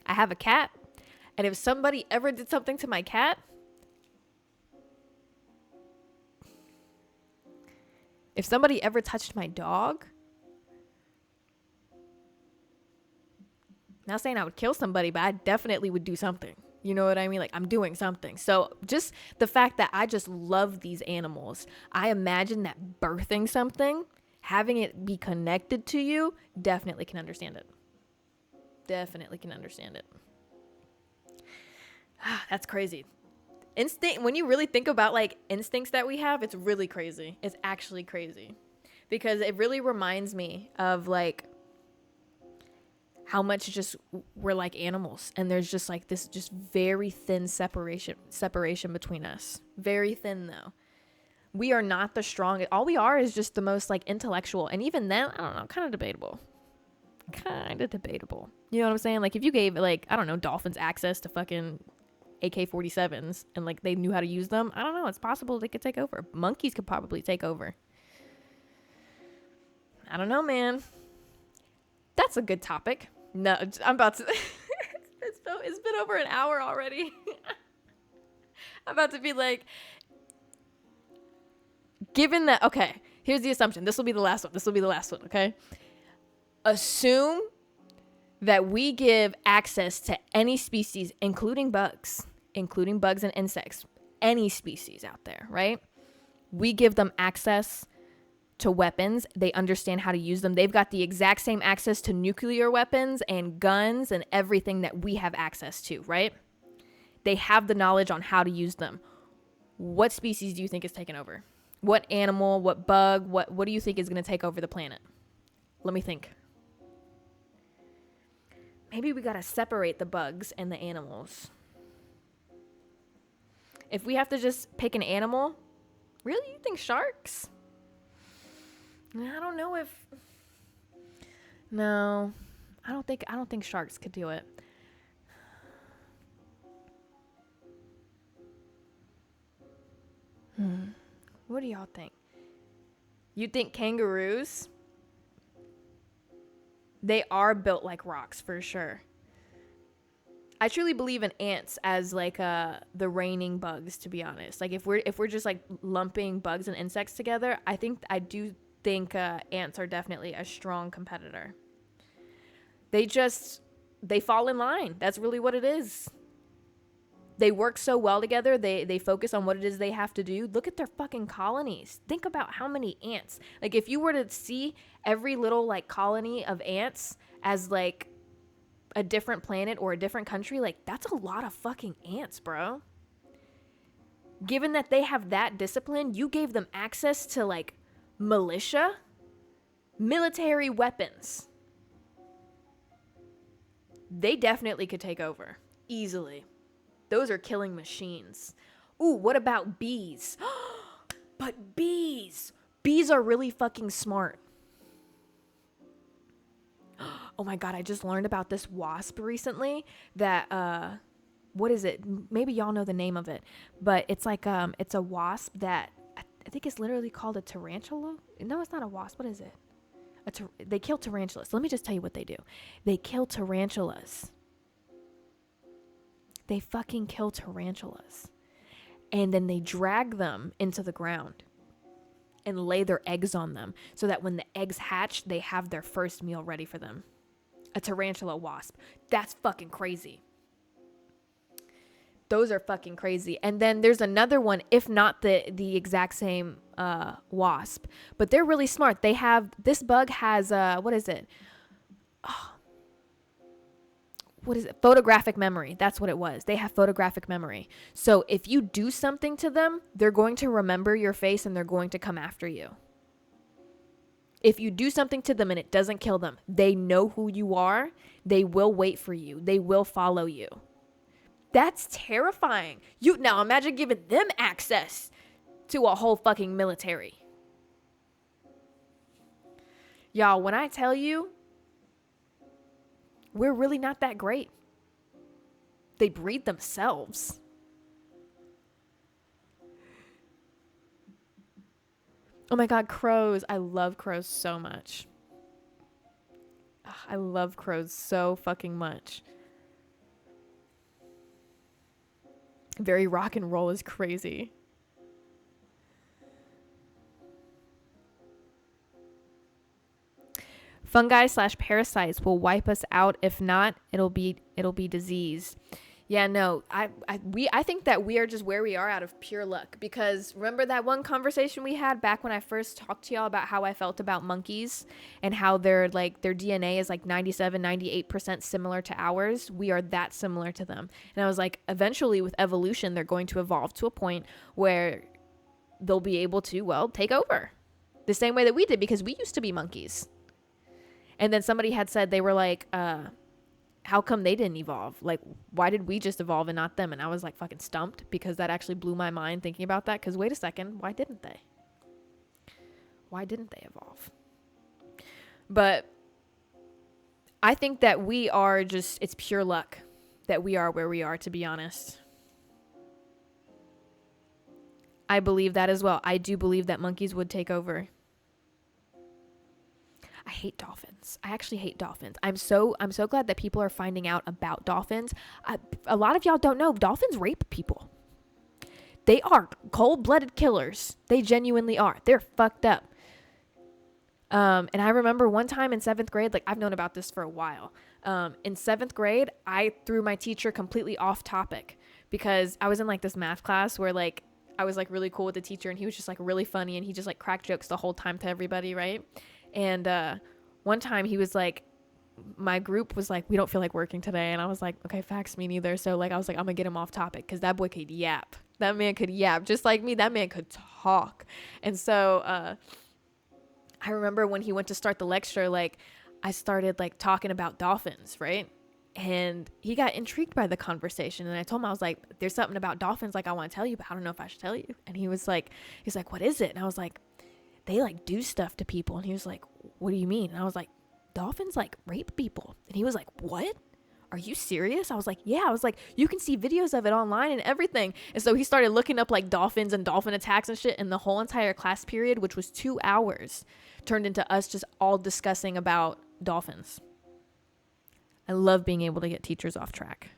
I have a cat. And if somebody ever did something to my cat, if somebody ever touched my dog, not saying I would kill somebody, but I definitely would do something. You know what I mean? Like, I'm doing something. So just the fact that I just love these animals, I imagine that birthing something, having it be connected to you, definitely can understand it. Definitely can understand it. That's crazy. Instinct, when you really think about like instincts that we have, it's really crazy. It's actually crazy, because it really reminds me of like how much just we're like animals, and there's just like this just very thin separation between us. Very thin though. We are not the strongest. All we are is just the most like intellectual, and even then, I don't know, kind of debatable. You know what I'm saying? Like, if you gave like, I don't know, dolphins access to fucking AK-47s and like they knew how to use them, I don't know, it's possible they could take over. Monkeys could probably take over. I don't know, man. That's a good topic. No, I'm about to it's been over an hour already. I'm about to be like, given that, okay, here's the assumption. This will be the last one, okay? Assume that we give access to any species, including bugs and insects, any species out there, right? We give them access to weapons. They understand how to use them. They've got the exact same access to nuclear weapons and guns and everything that we have access to, right? They have the knowledge on how to use them. What species do you think is taking over? What animal, what bug, what do you think is going to take over the planet? Let me think. Maybe we got to separate the bugs and the animals. If we have to just pick an animal, really, you think sharks? I don't know if. No, I don't think sharks could do it. What do y'all think? You think kangaroos? They are built like rocks for sure. I truly believe in ants as like the reigning bugs, to be honest. Like if we're just like lumping bugs and insects together, I do think ants are definitely a strong competitor. They fall in line. That's really what it is. They work so well together. They focus on what it is they have to do. Look at their fucking colonies. Think about how many ants. Like if you were to see every little like colony of ants as like a different planet or a different country, like that's a lot of fucking ants, bro. Given that they have that discipline, you gave them access to like militia. Military weapons. They definitely could take over. Easily. Those are killing machines. Ooh, what about bees? But bees. Bees are really fucking smart. Oh my God, I just learned about this wasp recently that, what is it? Maybe y'all know the name of it, but it's like, it's a wasp that, I think it's literally called a tarantula. No, it's not a wasp. What is it? They kill tarantulas. Let me just tell you what they do. They kill tarantulas. They fucking kill tarantulas. And then they drag them into the ground and lay their eggs on them so that when the eggs hatch, they have their first meal ready for them. A tarantula wasp. That's fucking crazy. Those are fucking crazy. And then there's another one, if not the exact same wasp, but they're really smart. They have, this bug has, what is it? What is it? Photographic memory. That's what it was. They have photographic memory. So if you do something to them, they're going to remember your face and they're going to come after you. If you do something to them and it doesn't kill them, they know who you are. They will wait for you. They will follow you. That's terrifying. Now imagine giving them access to a whole fucking military. Y'all, when I tell you, we're really not that great. They breed themselves. Oh my God, crows. I love crows so much. I love crows so fucking much. Very rock and roll is crazy. Fungi/parasites will wipe us out. If not, it'll be disease. Yeah, no, I think that we are just where we are out of pure luck, because remember that one conversation we had back when I first talked to y'all about how I felt about monkeys and how their DNA is like 97-98% similar to ours. We are that similar to them. And I was like, eventually with evolution, they're going to evolve to a point where they'll be able to, well, take over the same way that we did, because we used to be monkeys. And then somebody had said, they were like, how come they didn't evolve? Like, why did we just evolve and not them? And I was like fucking stumped, because that actually blew my mind thinking about that. Because wait a second, why didn't they? Why didn't they evolve? But I think that we are just, it's pure luck that we are where we are, to be honest. I believe that as well. I do believe that monkeys would take over. I hate dolphins. I actually hate dolphins. I'm so glad that people are finding out about dolphins. A lot of y'all don't know, dolphins rape people. They are cold-blooded killers. They genuinely are. They're fucked up. And I remember one time in 7th grade, like, I've known about this for a while. In 7th grade, I threw my teacher completely off topic, because I was in like this math class where like I was like really cool with the teacher, and he was just like really funny, and he just like cracked jokes the whole time to everybody, right? And one time he was like, my group was like, we don't feel like working today. And I was like, okay, facts, me neither. So like, I was like, I'm gonna get him off topic, because that boy could yap. That man could yap. Just like me, that man could talk. And so I remember when he went to start the lecture, like I started like talking about dolphins, right? And he got intrigued by the conversation. And I told him, I was like, there's something about dolphins like I want to tell you, but I don't know if I should tell you. And he's like, what is it? And I was like, they like do stuff to people. And he was like, what do you mean? And I was like, dolphins like rape people. And he was like, what? Are you serious? I was like, yeah. I was like, you can see videos of it online and everything. And so he started looking up like dolphins and dolphin attacks and shit. And the whole entire class period, which was 2 hours, turned into us just all discussing about dolphins. I love being able to get teachers off track.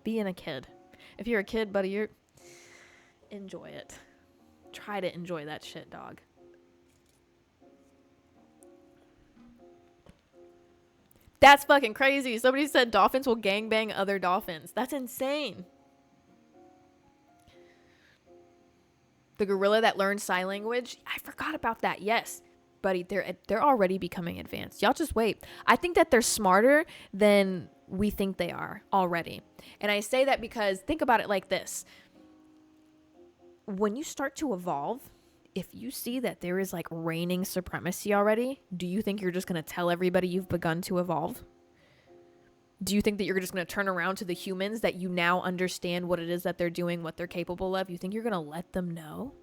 Being a kid. If you're a kid, buddy, enjoy it. Try to enjoy that shit, dog. That's fucking crazy. Somebody said dolphins will gangbang other dolphins. That's insane. The gorilla that learned sign language. I forgot about that. Yes. Buddy, they're already becoming advanced. Y'all just wait. I think that they're smarter than we think they are already. And I say that because think about it like this. When you start to evolve, if you see that there is like reigning supremacy already, do you think you're just going to tell everybody you've begun to evolve? Do you think that you're just going to turn around to the humans that you now understand what it is that they're doing, what they're capable of? You think you're going to let them know?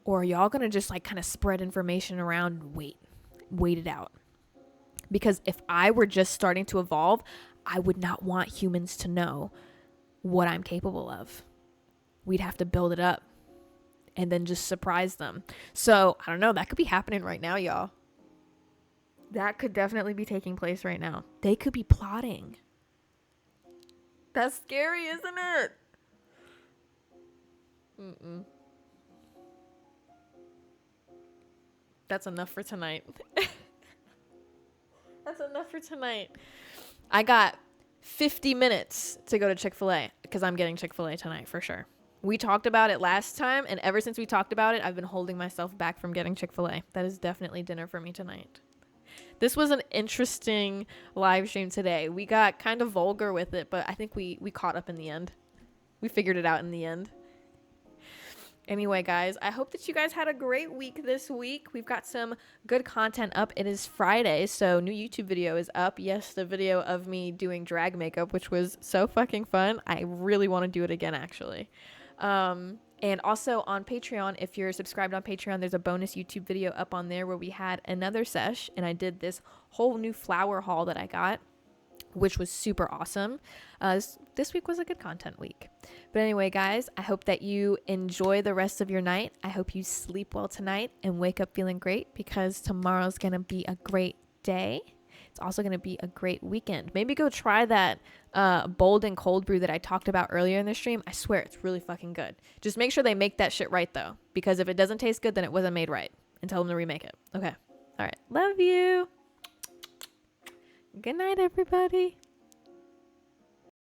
Or are y'all going to just like kind of spread information around and wait it out? Because if I were just starting to evolve, I would not want humans to know what I'm capable of. We'd have to build it up and then just surprise them. So I don't know, that could be happening right now, y'all. That could definitely be taking place right now. They could be plotting. That's scary, isn't it? That's enough for tonight. That's enough for tonight. I got 50 minutes to go to Chick-fil-A because I'm getting Chick-fil-A tonight for sure. We talked about it last time, and ever since we talked about it, I've been holding myself back from getting Chick-fil-A. That is definitely dinner for me tonight. This was an interesting live stream today. We got kind of vulgar with it, but I think we caught up in the end. We figured it out in the end. Anyway, guys, I hope that you guys had a great week this week. We've got some good content up. It is Friday, so new YouTube video is up. Yes, the video of me doing drag makeup, which was so fucking fun. I really want to do it again, actually. And also on Patreon, if you're subscribed on Patreon, there's a bonus YouTube video up on there where we had another sesh, and I did this whole new flower haul that I got, which was super awesome. This week was a good content week. But anyway, guys, I hope that you enjoy the rest of your night. I hope you sleep well tonight and wake up feeling great, because tomorrow's going to be a great day. It's also going to be a great weekend. Maybe go try that bold and cold brew that I talked about earlier in the stream. I swear it's really fucking good. Just make sure they make that shit right, though, because if it doesn't taste good, then it wasn't made right. And tell them to remake it. Okay. All right. Love you. Good night, everybody.